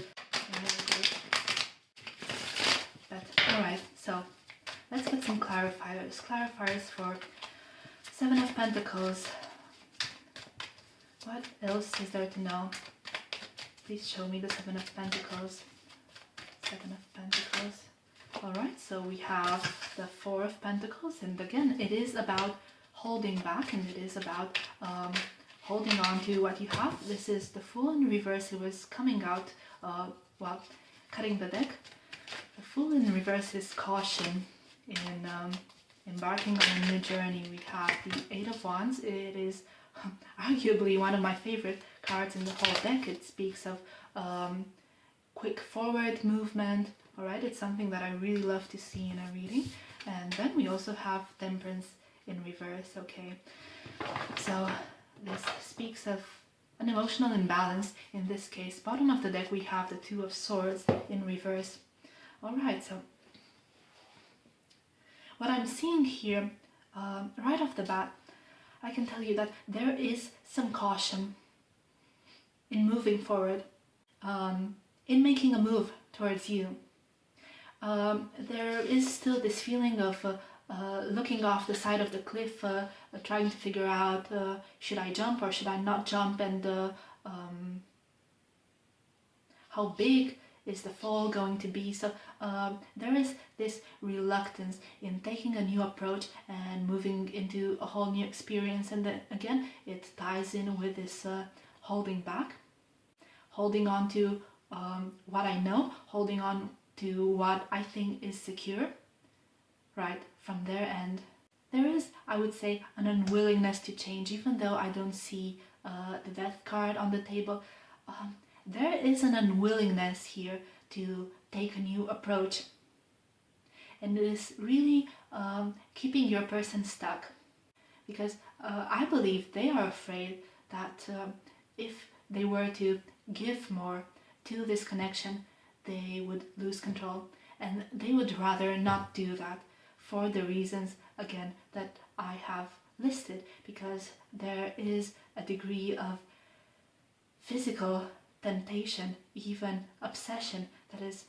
But alright, so let's get some clarifiers. Clarifiers for Seven of Pentacles. What else is there to know? Please show me the Seven of Pentacles. Seven of Pentacles. Alright, so we have the Four of Pentacles, and again, it is about holding back, and it is about holding on to what you have. This is the Fool in reverse. It was coming out while cutting the deck. The Fool in reverse is caution in embarking on a new journey. We have the Eight of Wands. It is arguably one of my favorite cards in the whole deck. It speaks of quick forward movement. Alright, it's something that I really love to see in a reading. And then we also have Temperance in reverse. Okay, so this speaks of an emotional imbalance. In this case, bottom of the deck, we have the Two of Swords in reverse. Alright, so what I'm seeing here, right off the bat, I can tell you that there is some caution in moving forward, in making a move towards you. There is still this feeling of looking off the side of the cliff, trying to figure out, should I jump or should I not jump, and how big is the fall going to be. So there is this reluctance in taking a new approach and moving into a whole new experience. And then again, it ties in with this holding back, holding on to what I know, holding on to what I think is secure, right, from their end. There is, I would say, an unwillingness to change, even though I don't see the Death card on the table. There is an unwillingness here to take a new approach, and it is really keeping your person stuck, because I believe they are afraid that if they were to give more to this connection, they would lose control, and they would rather not do that for the reasons, again, that I have listed, because there is a degree of physical temptation, even obsession, that is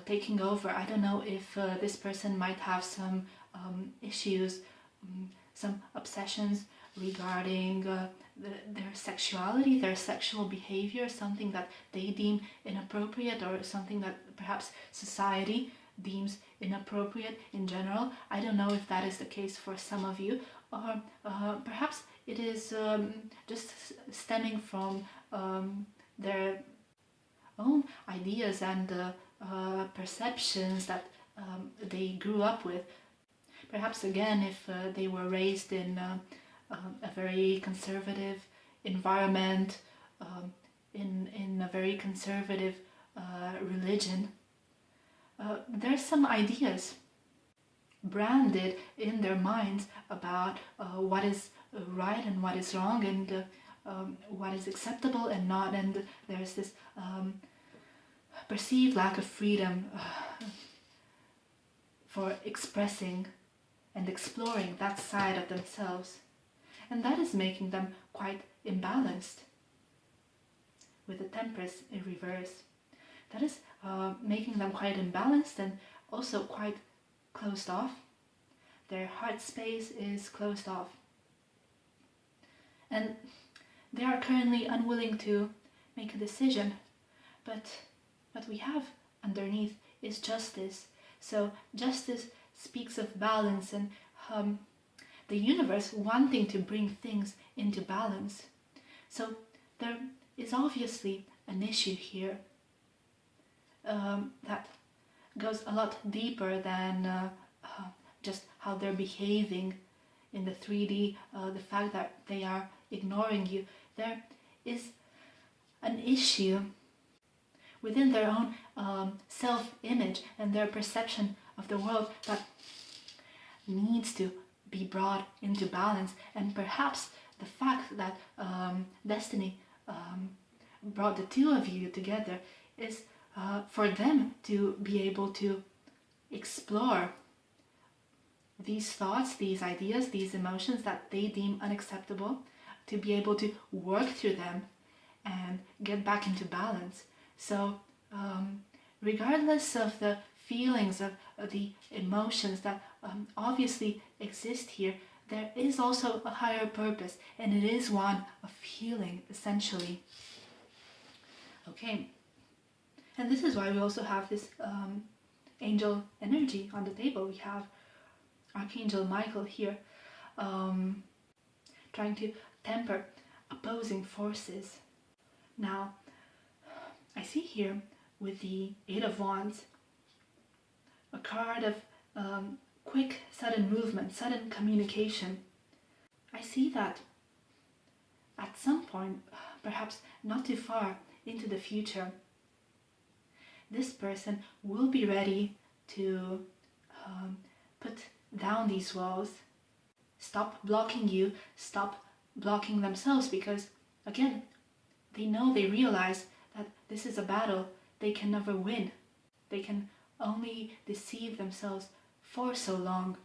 taking over. I don't know if this person might have some issues, some obsessions regarding their sexuality, their sexual behavior, something that they deem inappropriate, or something that perhaps society deems inappropriate in general. I don't know if that is the case for some of you, or perhaps it is just stemming from their own ideas and perceptions that they grew up with. Perhaps again, if they were raised in a very conservative environment, in a very conservative religion, there's some ideas branded in their minds about what is right and what is wrong, and what is acceptable and not, and there's this perceived lack of freedom for expressing and exploring that side of themselves, and that is making them quite imbalanced, with the Temperance in reverse. That is making them quite imbalanced and also quite closed off. Their heart space is closed off, and they are currently unwilling to make a decision. But what we have underneath is justice. So justice speaks of balance, and the universe wanting to bring things into balance. So there is obviously an issue here that goes a lot deeper than just how they're behaving in the 3D, the fact that they are ignoring you. There is an issue within their own self-image and their perception of the world that needs to be brought into balance. And perhaps the fact that destiny brought the two of you together is for them to be able to explore these thoughts, these ideas, these emotions that they deem unacceptable, to be able to work through them and get back into balance. So regardless of the feelings, of the emotions that obviously exist here, there is also a higher purpose, and it is one of healing, essentially. Okay, and this is why we also have this angel energy on the table. We have Archangel Michael here, trying to temper opposing forces. Now, I see here with the Eight of Wands a card of quick, sudden movement, sudden communication. I see that at some point, perhaps not too far into the future, this person will be ready to put down these walls, stop blocking you, stop blocking themselves, because again, they realize that this is a battle they can never win. They can only deceive themselves for so long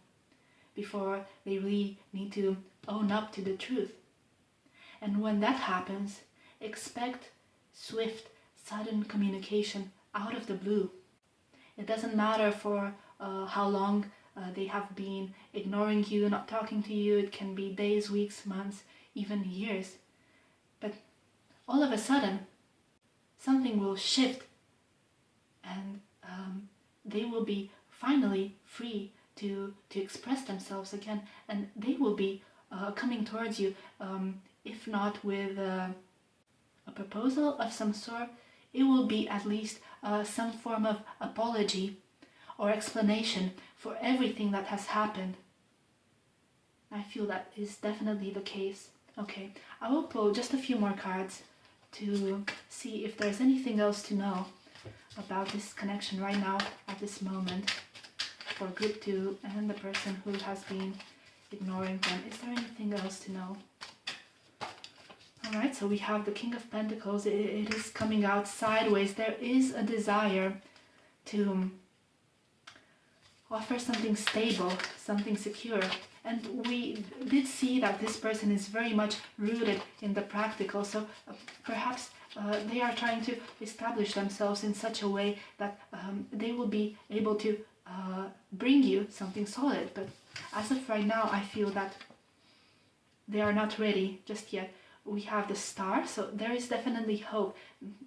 before they really need to own up to the truth. And when that happens, expect swift, sudden communication out of the blue. It doesn't matter for how long they have been ignoring you, not talking to you. It can be days, weeks, months, even years. But all of a sudden, something will shift, and they will be finally free to express themselves again, and they will be coming towards you, if not with a proposal of some sort, it will be at least some form of apology or explanation for everything that has happened. I feel that is definitely the case. Okay, I will pull just a few more cards to see if there's anything else to know about this connection right now at this moment for group 2 and the person who has been ignoring them. Is there anything else to know? All right, so we have the King of Pentacles. It is coming out sideways. There is a desire to offer something stable, something secure. And we did see that this person is very much rooted in the practical. So perhaps they are trying to establish themselves in such a way that they will be able to bring you something solid. But as of right now, I feel that they are not ready just yet. We have the Star, so there is definitely hope.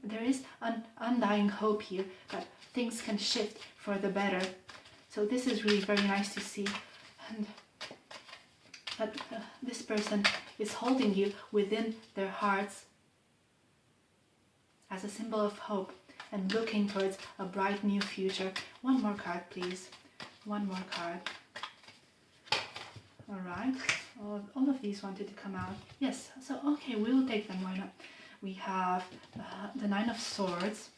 There is an undying hope here that things can shift for the better. So this is really very nice to see. And that this person is holding you within their hearts as a symbol of hope and looking towards a bright new future. One more card, please. One more card. All right. All of these wanted to come out. Yes, so okay, we'll take them, why not? We have the Nine of Swords.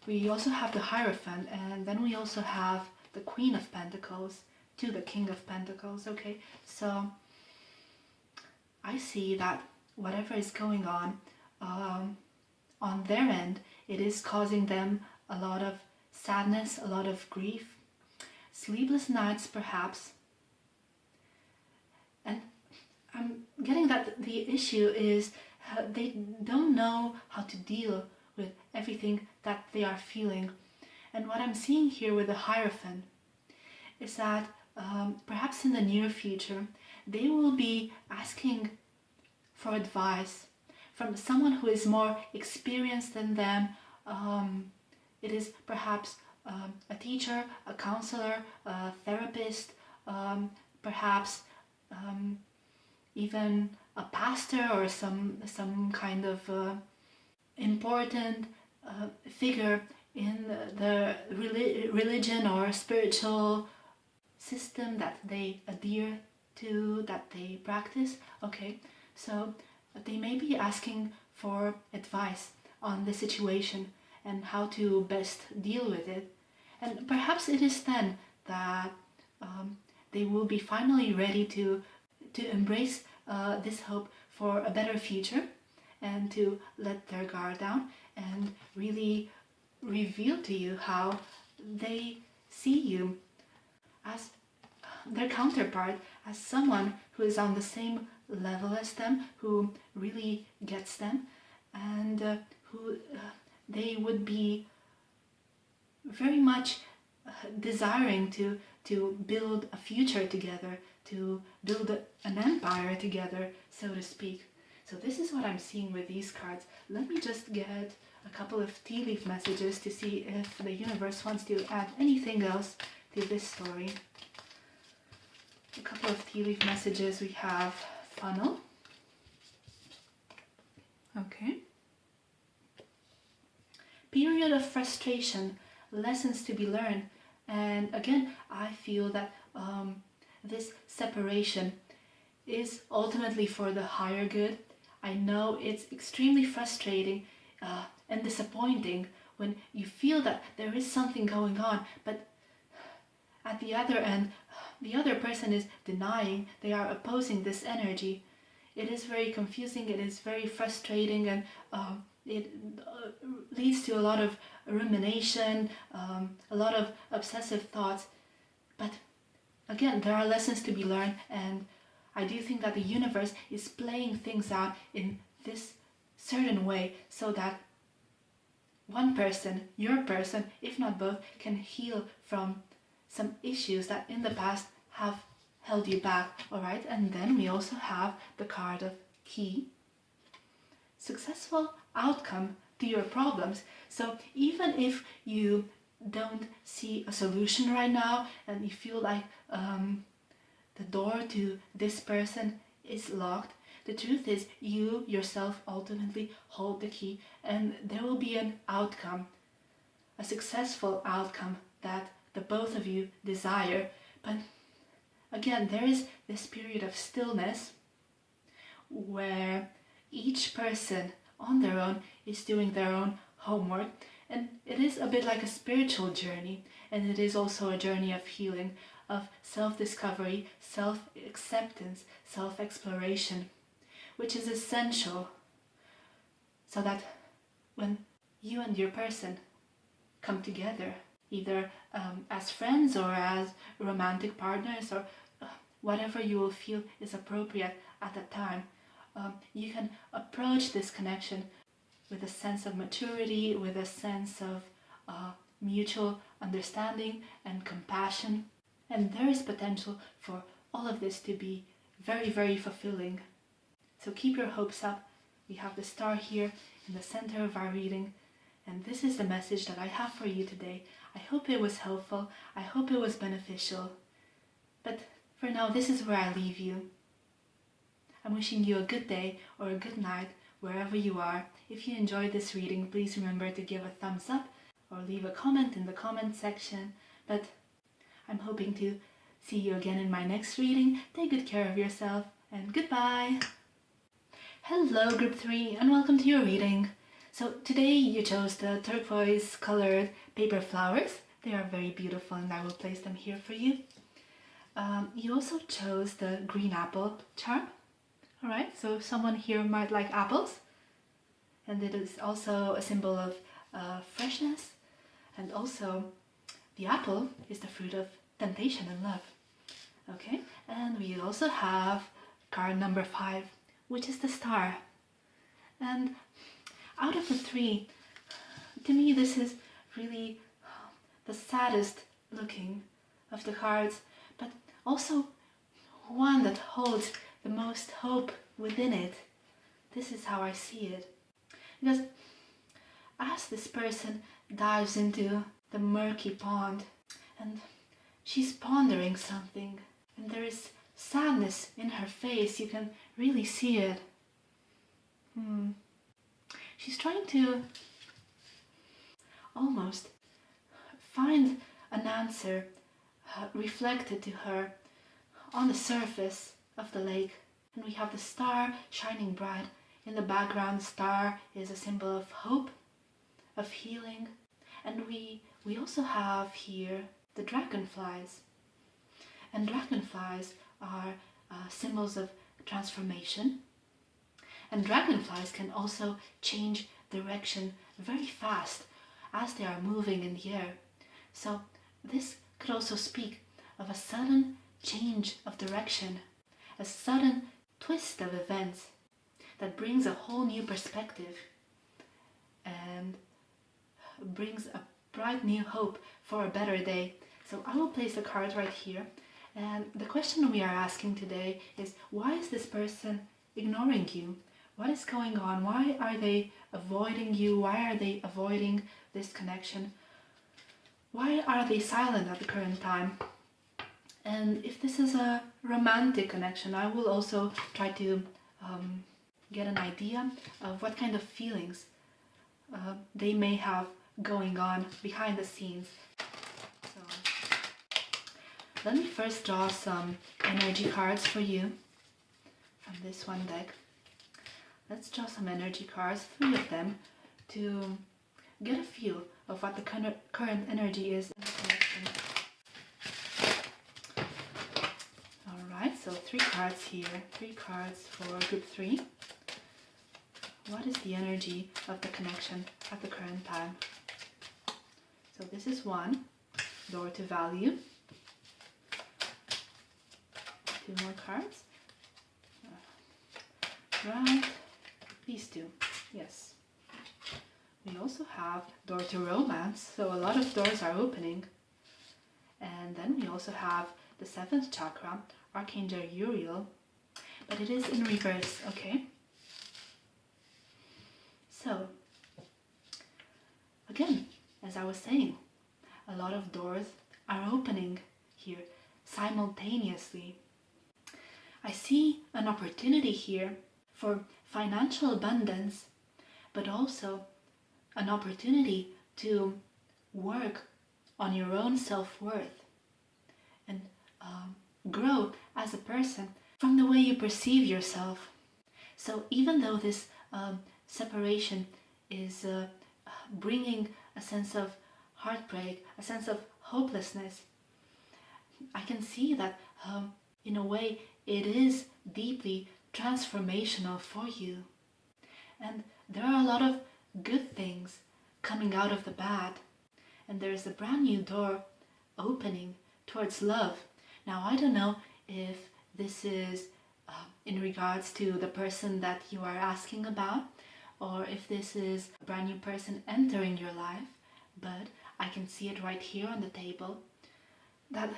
We also have the Hierophant, and then we also have the Queen of Pentacles to the King of Pentacles. Okay, so I see that whatever is going on their end, it is causing them a lot of sadness, a lot of grief, sleepless nights perhaps. And I'm getting that the issue is they don't know how to deal with everything that they are feeling. And what I'm seeing here with the Hierophant is that perhaps in the near future they will be asking for advice from someone who is more experienced than them. It is perhaps a teacher, a counselor, a therapist, perhaps even a pastor or some kind of important figure in the religion or spiritual system that they adhere to, that they practice. Okay, so they may be asking for advice on the situation and how to best deal with it. And perhaps it is then that they will be finally ready to embrace this hope for a better future and to let their guard down and really reveal to you how they see you as their counterpart, as someone who is on the same level as them, who really gets them, and who they would be very much desiring to build a future together, to build an empire together, so to speak. So this is what I'm seeing with these cards. Let me just get a couple of tea leaf messages to see if the universe wants to add anything else to this story. A couple of tea leaf messages. We have funnel. Okay. Period of frustration, lessons to be learned. And again, I feel that this separation is ultimately for the higher good. I know it's extremely frustrating and disappointing when you feel that there is something going on, but at the other end, the other person is denying, they are opposing this energy. It is very confusing, it is very frustrating, and it leads to a lot of rumination, a lot of obsessive thoughts. But again, there are lessons to be learned, and I do think that the universe is playing things out in this certain way so that one person, your person, if not both, can heal from some issues that in the past have held you back. All right, and then we also have the card of Key. Successful outcome to your problems. So even if you don't see a solution right now and you feel like the door to this person is locked, the truth is you yourself ultimately hold the key, and there will be an outcome, a successful outcome that the both of you desire. But again, there is this period of stillness where each person on their own is doing their own homework, and it is a bit like a spiritual journey, and it is also a journey of healing, of self-discovery, self-acceptance, self-exploration, which is essential so that when you and your person come together, either as friends or as romantic partners or whatever you will feel is appropriate at that time, you can approach this connection with a sense of maturity, with a sense of mutual understanding and compassion. And there is potential for all of this to be very, very fulfilling. So keep your hopes up. We have the star here in the center of our reading, and this is the message that I have for you today. I hope it was helpful. I hope it was beneficial. But for now, this is where I leave you. I'm wishing you a good day or a good night wherever you are. If you enjoyed this reading, please remember to give a thumbs up or leave a comment in the comment section. But I'm hoping to see you again in my next reading. Take good care of yourself, and goodbye! Hello Group 3, and welcome to your reading. So today you chose the turquoise colored paper flowers. They are very beautiful and I will place them here for you. You also chose the green apple charm. Alright, so someone here might like apples. And it is also a symbol of freshness. And also the apple is the fruit of temptation and love. Okay, and we also have card number 5, which is the star. And out of the 3, to me this is really the saddest looking of the cards, but also one that holds the most hope within it. This is how I see it. Because as this person dives into the murky pond, and she's pondering something, and there is sadness in her face, you can really see it. She's trying to almost find an answer reflected to her on the surface of the lake. And we have the star shining bright. In the background, star is a symbol of hope, of healing. And we also have here the dragonflies. And dragonflies are symbols of transformation. And dragonflies can also change direction very fast as they are moving in the air. So this could also speak of a sudden change of direction, a sudden twist of events that brings a whole new perspective and brings a bright new hope for a better day. So I will place the card right here. And the question we are asking today is, why is this person ignoring you? What is going on? Why are they avoiding you? Why are they avoiding this connection? Why are they silent at the current time? And if this is a romantic connection, I will also try to get an idea of what kind of feelings they may have going on behind the scenes. So let me first draw some energy cards for you from this one deck. Let's draw some energy cards, 3 of them, to get a feel of what the current energy is in the connection. Alright, so 3 cards here, 3 cards for group 3. What is the energy of the connection at the current time? So this is 1, door to value. 2 more cards. Right. These 2, yes. We also have door to romance, so a lot of doors are opening. And then we also have the 7th chakra, Archangel Uriel, but it is in reverse, okay? So, again, as I was saying, a lot of doors are opening here simultaneously. I see an opportunity here for financial abundance, but also an opportunity to work on your own self-worth and grow as a person from the way you perceive yourself. So even though this separation is bringing a sense of heartbreak, a sense of hopelessness, I can see that in a way it is deeply transformational for you. And there are a lot of good things coming out of the bad, and there is a brand new door opening towards love. Now, I don't know if this is in regards to the person that you are asking about, or if this is a brand new person entering your life, but I can see it right here on the table, that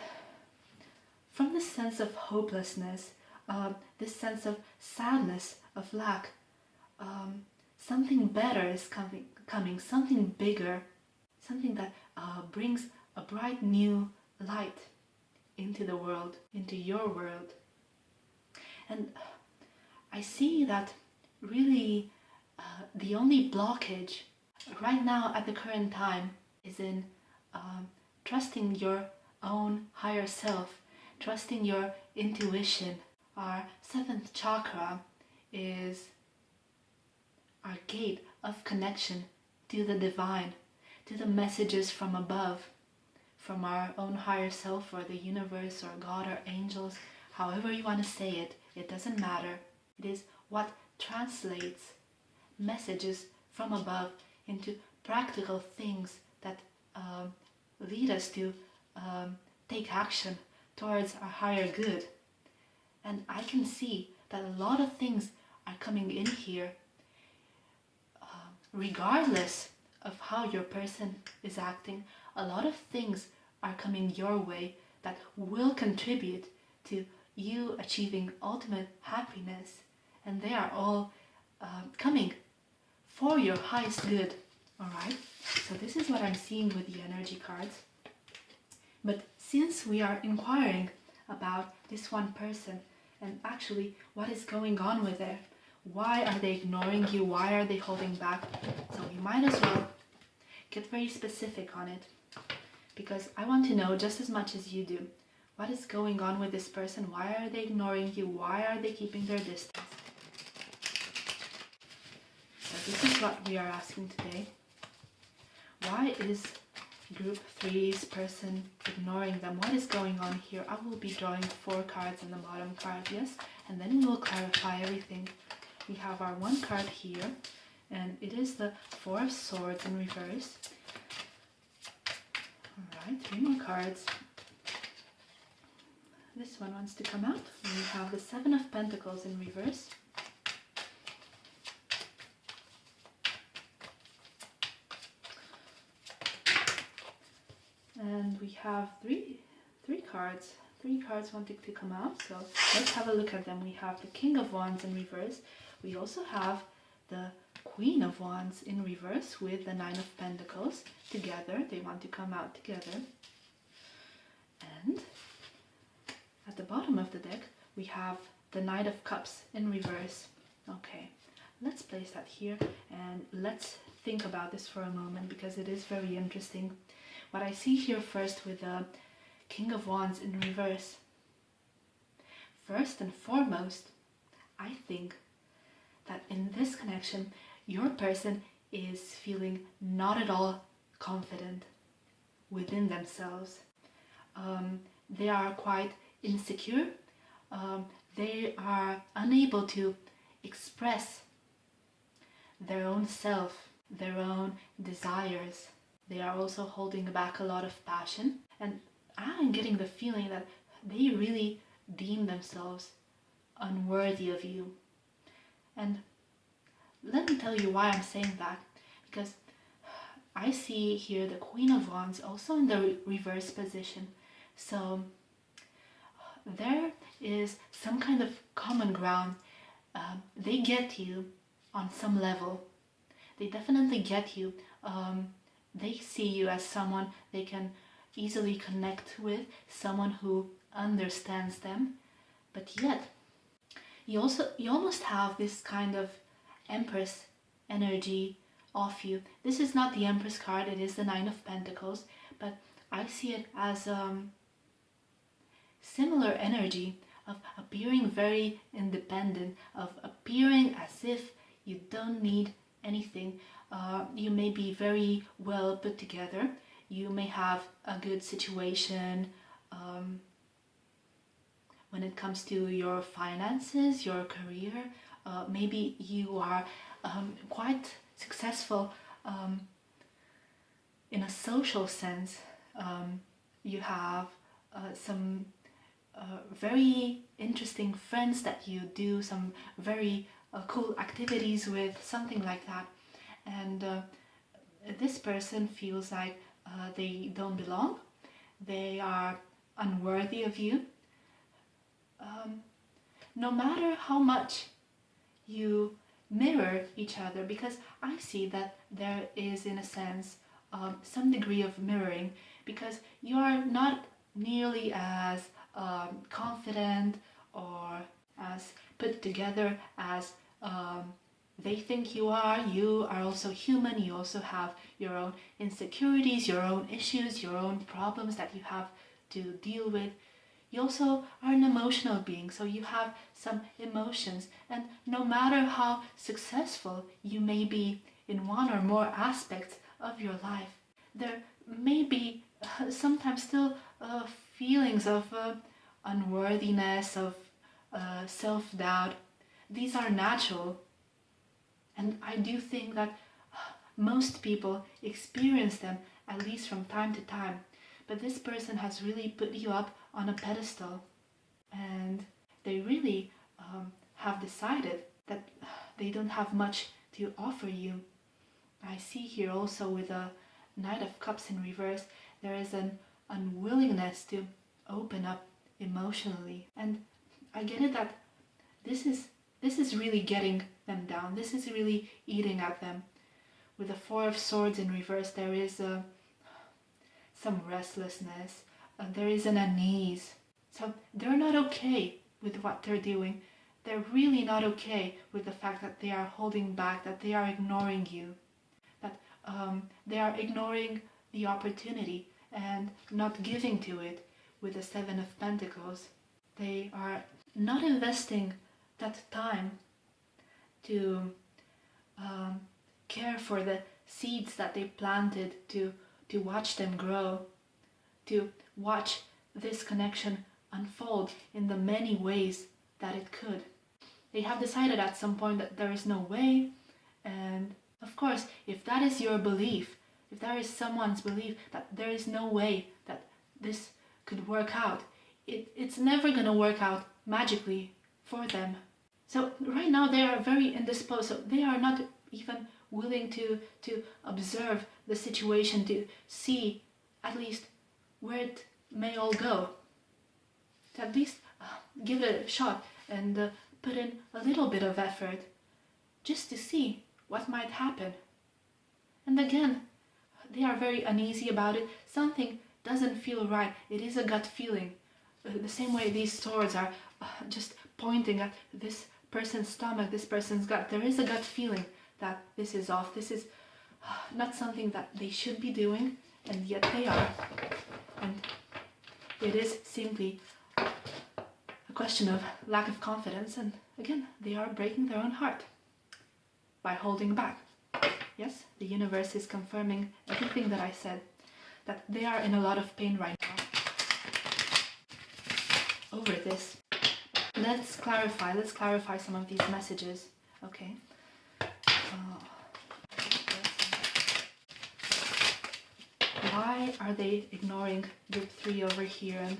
from this sense of hopelessness, this sense of sadness, of lack, something better is coming, something bigger, something that brings a bright new light into the world, into your world. And I see that really the only blockage right now at the current time is in trusting your own higher self, trusting your intuition. Our seventh chakra is our gate of connection to the divine, to the messages from above, from our own higher self or the universe or God or angels, however you want to say it, it doesn't matter. It is what translates messages from above into practical things that lead us to take action towards our higher good. And I can see that a lot of things are coming in here, regardless of how your person is acting. A lot of things are coming your way that will contribute to you achieving ultimate happiness, and they are all coming for your highest good. Alright, so this is what I'm seeing with the energy cards. But since we are inquiring about this one person and actually what is going on with it, why are they ignoring you, why are they holding back, so we might as well get very specific on it, because I want to know just as much as you do. What is going on with this person? Why are they ignoring you? Why are they keeping their distance? So this is what we are asking today. Why is group 3's person ignoring them? What is going on here? I will be drawing 4 cards on the bottom card, yes? And then we will clarify everything. We have our one card here, and it is the 4 of Swords in reverse. Alright, 3 more cards. This one wants to come out. We have the 7 of Pentacles in reverse. And we have three cards. 3 cards wanting to come out. So let's have a look at them. We have the King of Wands in reverse. We also have the Queen of Wands in reverse with the 9 of Pentacles together. They want to come out together. And at the bottom of the deck, we have the Knight of Cups in reverse. Okay, let's place that here and let's think about this for a moment, because it is very interesting. What I see here first with the King of Wands in reverse. First and foremost, I think that in this connection, your person is feeling not at all confident within themselves. They are quite insecure. They are unable to express their own self, their own desires. They are also holding back a lot of passion, and I'm getting the feeling that they really deem themselves unworthy of you. And let me tell you why I'm saying that, because I see here the Queen of Wands also in the reverse position. So there is some kind of common ground. They get you on some level. They definitely get you. They see you as someone they can easily connect with, someone who understands them. But yet, you almost have this kind of Empress energy off you. This is not the Empress card, it is the 9 of Pentacles, but I see it as similar energy of appearing very independent, of appearing as if you don't need anything. You may be very well put together. You may have a good situation when it comes to your finances, your career. maybe you are quite successful in a social sense. You have some very interesting friends that you do some very cool activities with, something like that. And this person feels like they don't belong, they are unworthy of you. No matter how much you mirror each other, because I see that there is, in a sense, some degree of mirroring, because you are not nearly as confident or as put together as they think you are. You are also human, you also have your own insecurities, your own issues, your own problems that you have to deal with. You also are an emotional being, so you have some emotions, and no matter how successful you may be in one or more aspects of your life, there may be sometimes still feelings of unworthiness, of self-doubt. These are natural, and I do think that most people experience them, at least from time to time. But this person has really put you up on a pedestal, and they really have decided that they don't have much to offer you. I see here also with a Knight of Cups in reverse, there is an unwillingness to open up emotionally. And I get it that this is really getting them down. This is really eating at them. With the Four of Swords in reverse, there is some restlessness. There is an unease. So they're not okay with what they're doing. They're really not okay with the fact that they are holding back, that they are ignoring you, that they are ignoring the opportunity and not giving to it with the Seven of Pentacles. They are not investing that time to care for the seeds that they planted, to watch them grow, to watch this connection unfold in the many ways that it could. They have decided at some point that there is no way, and of course, if that is your belief, if there is someone's belief that there is no way that this could work out, it's never going to work out magically for them. So right now they are very indisposed, so they are not even willing to observe the situation, to see at least where it may all go, to at least give it a shot and put in a little bit of effort just to see what might happen. And again, they are very uneasy about it. Something doesn't feel right. It is a gut feeling. The same way these swords are just pointing at this person's stomach, this person's gut. There is a gut feeling that this is off. This is not something that they should be doing, and yet they are. And it is simply a question of lack of confidence, and again, they are breaking their own heart by holding back. Yes, the universe is confirming everything that I said, that they are in a lot of pain right now over this. Let's clarify some of these messages, okay? Why are they ignoring group 3 over here, and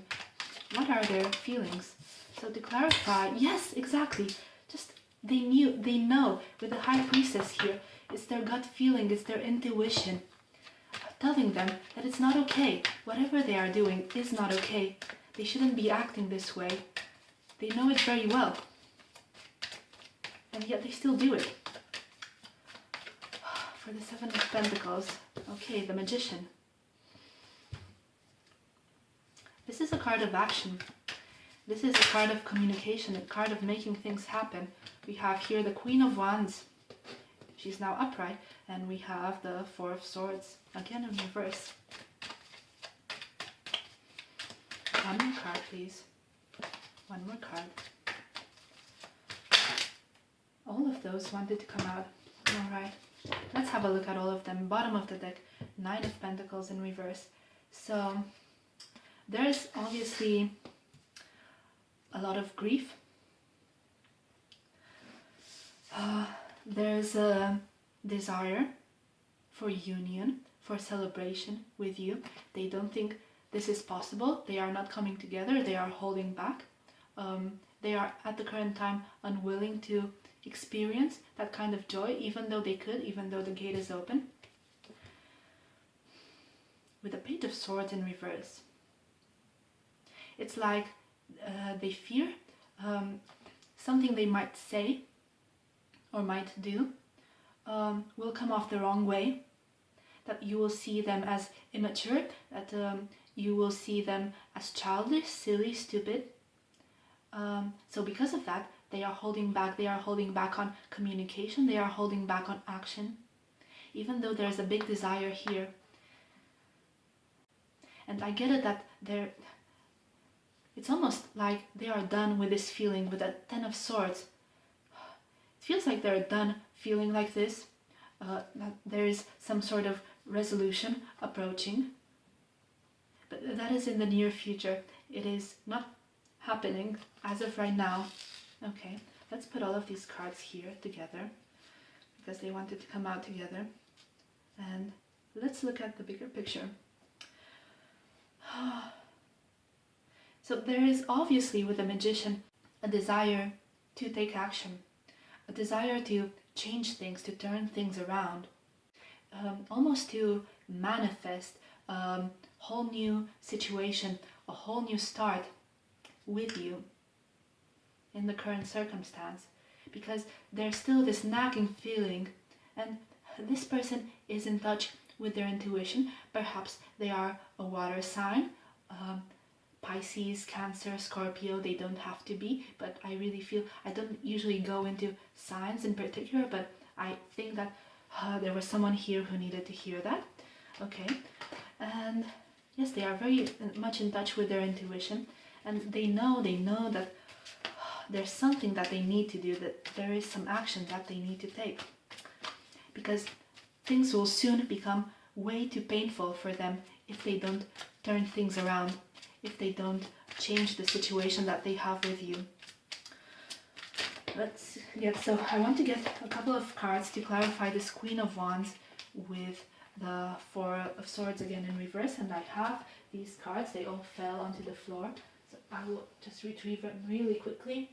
what are their feelings? So to clarify, yes, exactly. Just they know with the High Priestess here, it's their gut feeling, it's their intuition telling them that it's not okay. Whatever they are doing is not okay. They shouldn't be acting this way. They know it very well, and yet they still do it. For the Seven of Pentacles, okay, the Magician. This is a card of action. This is a card of communication, a card of making things happen. We have here the Queen of Wands. She's now upright, and we have the Four of Swords, again in reverse. One more card, please. One more card. All of those wanted to come out. Alright, let's have a look at all of them. Bottom of the deck, Nine of Pentacles in reverse. So, there's obviously a lot of grief. There's a desire for union, for celebration with you. They don't think this is possible. They are not coming together. They are holding back. They are at the current time unwilling to experience that kind of joy, even though they could, even though the gate is open. With the Page of Swords in reverse, it's like they fear something they might say or might do will come off the wrong way, that you will see them as immature, that you will see them as childish, silly, stupid. So because of that, they are holding back. They are holding back on communication. They are holding back on action, even though there's a big desire here. And I get it that it's almost like they are done with this feeling, with that Ten of Swords. It feels like they're done feeling like this, that there is some sort of resolution approaching. But that is in the near future. It is not happening as of right now. Okay, let's put all of these cards here together, because they wanted to come out together. And let's look at the bigger picture. So there is obviously with the Magician a desire to take action, a desire to change things, to turn things around, almost to manifest a whole new situation, a whole new start with you in the current circumstance, because there's still this nagging feeling, and this person is in touch with their intuition. Perhaps they are a water sign, Pisces, Cancer, Scorpio. They don't have to be, but I really feel, I don't usually go into signs in particular, but I think that there was someone here who needed to hear that. Okay, and yes, they are very much in touch with their intuition, and they know that there's something that they need to do, that there is some action that they need to take, because things will soon become way too painful for them if they don't turn things around, if they don't change the situation that they have with you. So I want to get a couple of cards to clarify this Queen of Wands with the Four of Swords again in reverse, and I have these cards. They all fell onto the floor, so I will just retrieve them really quickly.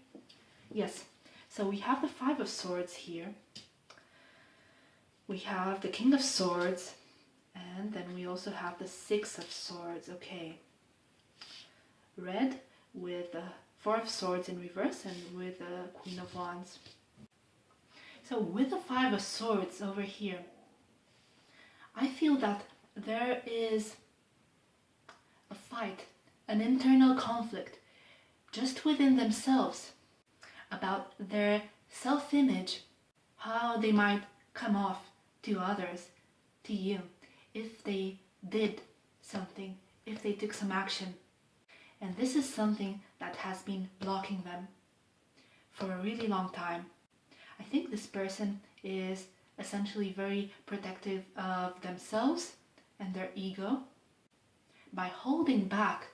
Yes, so we have the Five of Swords here. We have the King of Swords, and then we also have the Six of Swords. Okay. Red with the Four of Swords in reverse and with the Queen of Wands. So with the Five of Swords over here, I feel that there is a fight, an internal conflict just within themselves about their self-image, how they might come off to others, to you, if they did something, if they took some action. And this is something that has been blocking them for a really long time. I think this person is essentially very protective of themselves and their ego. By holding back,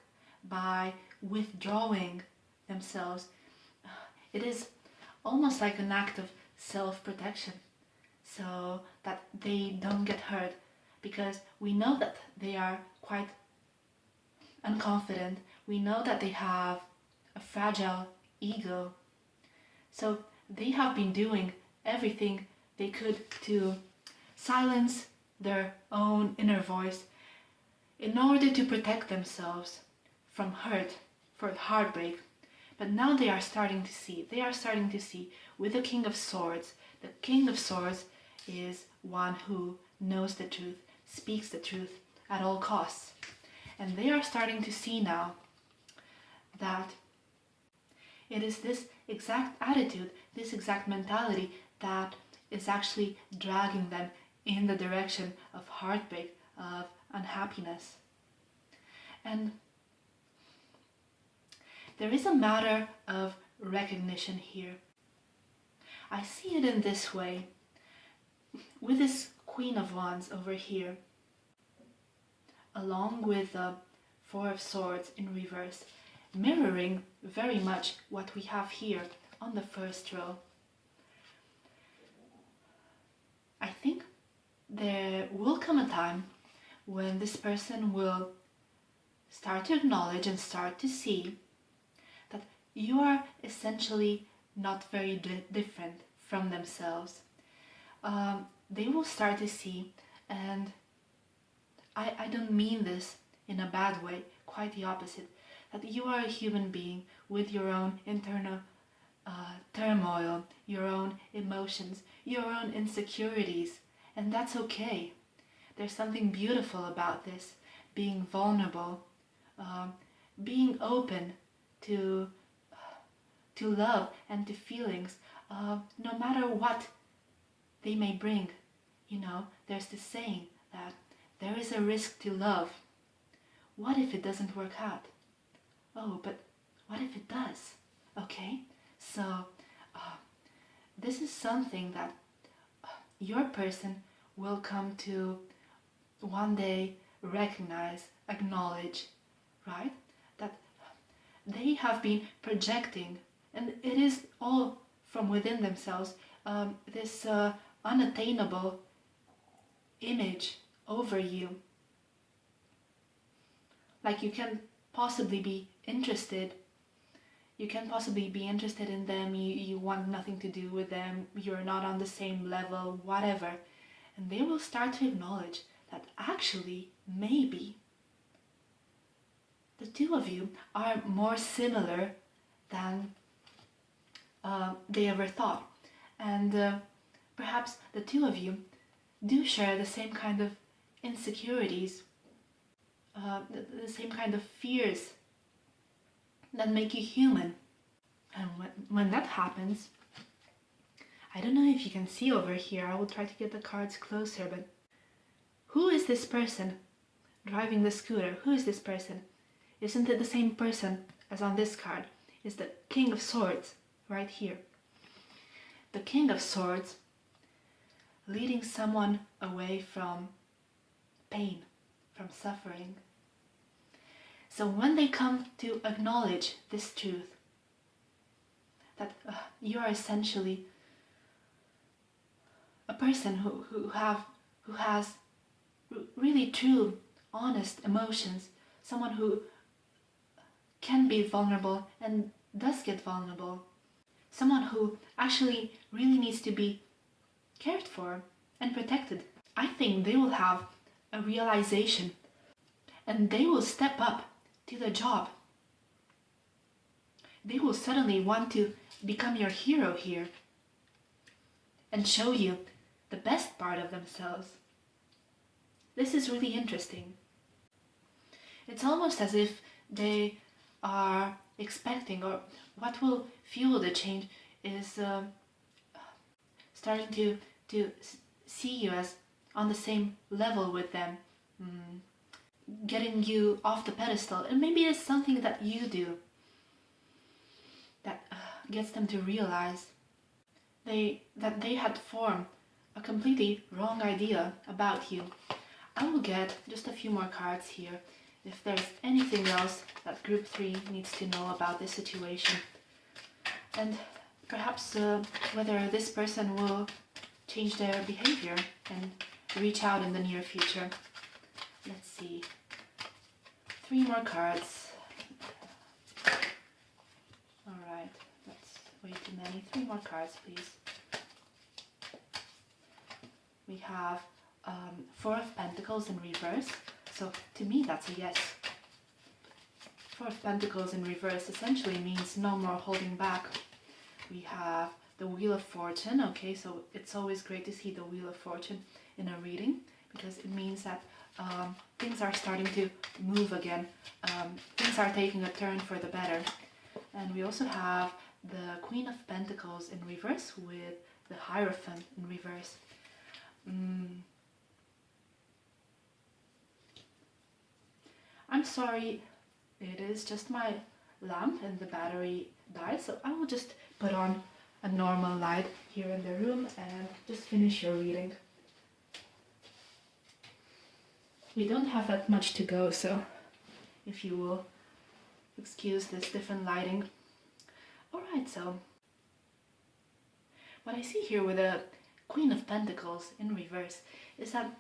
by withdrawing themselves, it is almost like an act of self-protection, so that they don't get hurt, because we know that they are quite unconfident. We know that they have a fragile ego. So they have been doing everything they could to silence their own inner voice in order to protect themselves from hurt, for heartbreak. But now they are starting to see with the King of Swords. The King of Swords is one who knows the truth, speaks the truth at all costs. And they are starting to see now that it is this exact attitude, this exact mentality that is actually dragging them in the direction of heartbreak, of unhappiness. And there is a matter of recognition here. I see it in this way, with this Queen of Wands over here, along with the Four of Swords in reverse, mirroring very much what we have here on the first row. I think there will come a time when this person will start to acknowledge and start to see that you are essentially not very different from themselves. They will start to see, and I don't mean this in a bad way, quite the opposite, that you are a human being with your own internal turmoil, your own emotions, your own insecurities, and that's okay. There's something beautiful about this, being vulnerable, being open to love and to feelings, no matter what they may bring. You know, there's this saying that there is a risk to love. What if it doesn't work out? Oh, but what if it does? Okay, so this is something that your person will come to one day recognize, acknowledge, right? That they have been projecting, and it is all from within themselves, this unattainable image over you. Like you can possibly be interested. You can possibly be interested in them, you want nothing to do with them, you're not on the same level, whatever. And they will start to acknowledge that actually, maybe, the two of you are more similar than they ever thought. And perhaps the two of you do share the same kind of insecurities, the same kind of fears that make you human. And when that happens, I don't know if you can see over here, I will try to get the cards closer, but who is this person driving the scooter? Who is this person? Isn't it the same person as on this card? It's the King of Swords right here. The King of Swords leading someone away from pain, from suffering. So when they come to acknowledge this truth, that you are essentially a person who has really true, honest emotions, someone who can be vulnerable and does get vulnerable, someone who actually really needs to be cared for and protected, I think they will have a realization and they will step up to the job. They will suddenly want to become your hero here and show you the best part of themselves. This is really interesting. It's almost as if they are expecting, or what will fuel the change is starting to see you as on the same level with them, getting you off the pedestal. And maybe it's something that you do that gets them to realize that they had formed a completely wrong idea about you. I will get just a few more cards here if there's anything else that group 3 needs to know about this situation, and perhaps whether this person will change their behavior and reach out in the near future. Let's see. 3 more cards. Alright, that's way too many. 3 more cards, please. We have 4 of Pentacles in reverse. So to me that's a yes. 4 of Pentacles in reverse essentially means no more holding back. We have the Wheel of Fortune. Okay, so it's always great to see the Wheel of Fortune in a reading because it means that things are starting to move again. Things are taking a turn for the better. And we also have the Queen of Pentacles in reverse with the Hierophant in reverse. I'm sorry, it is just my lamp and the battery died, so I will just put on a normal light here in the room and just finish your reading. We don't have that much to go, so if you will excuse this different lighting. Alright, so what I see here with the Queen of Pentacles in reverse is that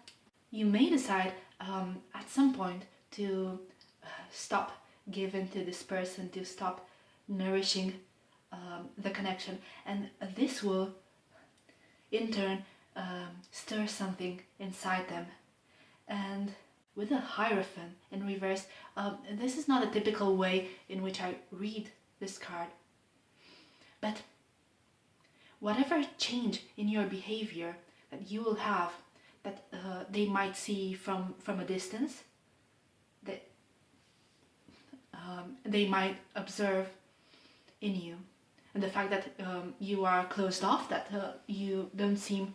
you may decide at some point to stop giving to this person, to stop nourishing the connection, and this will in turn stir something inside them. And with the Hierophant in reverse, this is not a typical way in which I read this card, but whatever change in your behavior that you will have, that they might see from a distance, that they might observe in you, and the fact that you are closed off, that you don't seem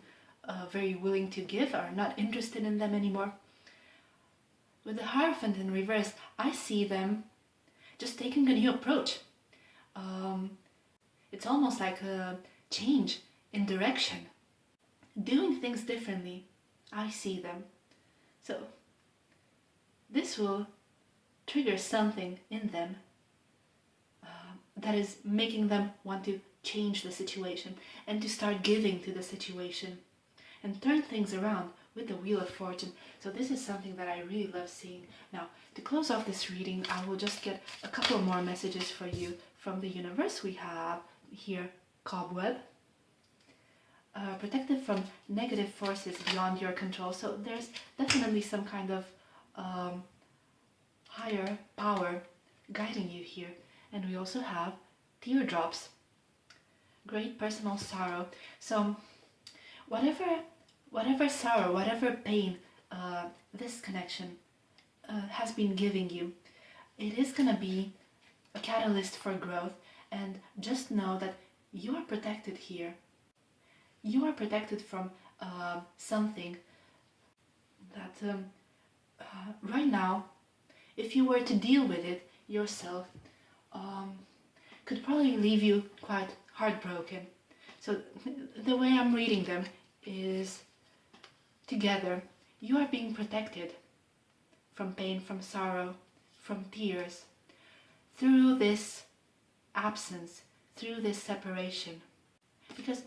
very willing to give, or not interested in them anymore. With the Hierophant in reverse, I see them just taking a new approach. It's almost like a change in direction, doing things differently. I see them. So this will trigger something in them that is making them want to change the situation and to start giving to the situation and turn things around with the Wheel of Fortune. So this is something that I really love seeing. Now, to close off this reading, I will just get a couple more messages for you from the universe. We have here Cobweb, protected from negative forces beyond your control. So there's definitely some kind of higher power guiding you here. And we also have Teardrops, great personal sorrow. So whatever sorrow, whatever pain this connection has been giving you, it is going to be a catalyst for growth. And just know that you are protected here. You are protected from something that right now, if you were to deal with it yourself, could probably leave you quite heartbroken. So the way I'm reading them is, together you are being protected from pain, from sorrow, from tears, through this absence, through this separation. Because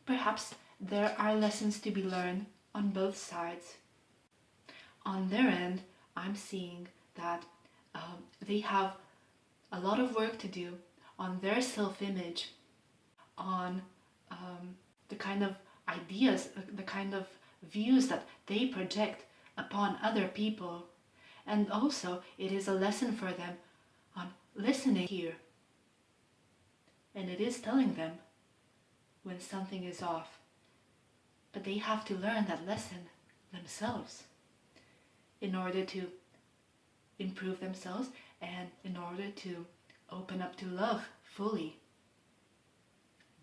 perhaps there are lessons to be learned on both sides. On their end, I'm seeing that they have a lot of work to do on their self-image, on the kind of ideas, the kind of views that they project upon other people. And also, it is a lesson for them on listening here. And it is telling them when something is off. But they have to learn that lesson themselves in order to improve themselves and in order to open up to love fully,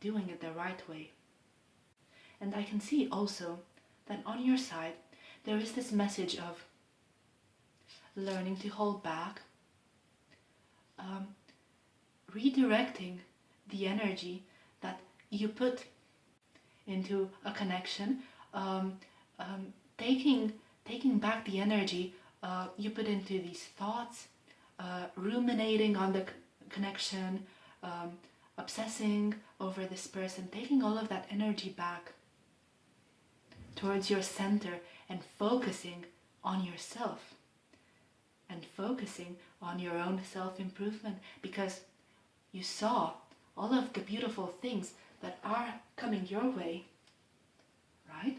doing it the right way. And I can see also that on your side there is this message of learning to hold back, redirecting the energy that you put into a connection, taking back the energy you put into these thoughts, ruminating on the connection, obsessing over this person, taking all of that energy back towards your center and focusing on yourself and focusing on your own self-improvement, because you saw all of the beautiful things that are coming your way, right?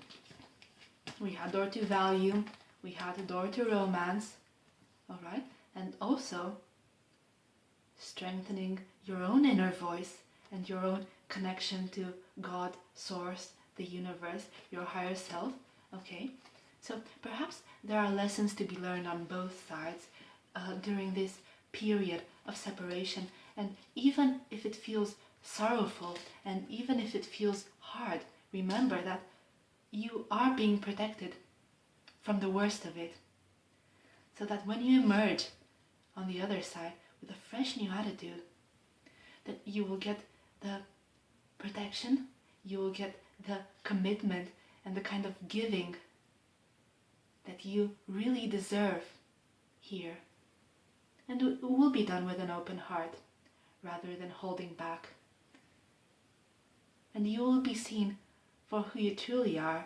We had door to value, we had a door to romance, all right? And also strengthening your own inner voice and your own connection to God, Source, the universe, your higher self, okay? So perhaps there are lessons to be learned on both sides during this period of separation. And even if it feels sorrowful and even if it feels hard, remember that you are being protected from the worst of it. So that when you emerge on the other side with a fresh new attitude, that you will get the protection, you will get the commitment and the kind of giving that you really deserve here. And it will be done with an open heart rather than holding back. And you will be seen for who you truly are,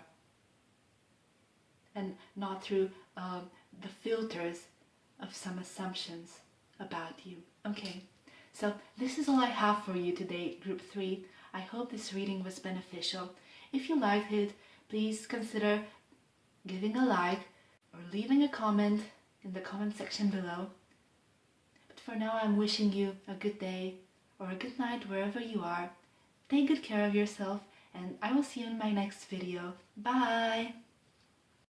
and not through the filters of some assumptions about you. Okay, so this is all I have for you today, Group 3. I hope this reading was beneficial. If you liked it, please consider giving a like or leaving a comment in the comment section below. But for now, I'm wishing you a good day or a good night wherever you are. Take good care of yourself, and I will see you in my next video. Bye!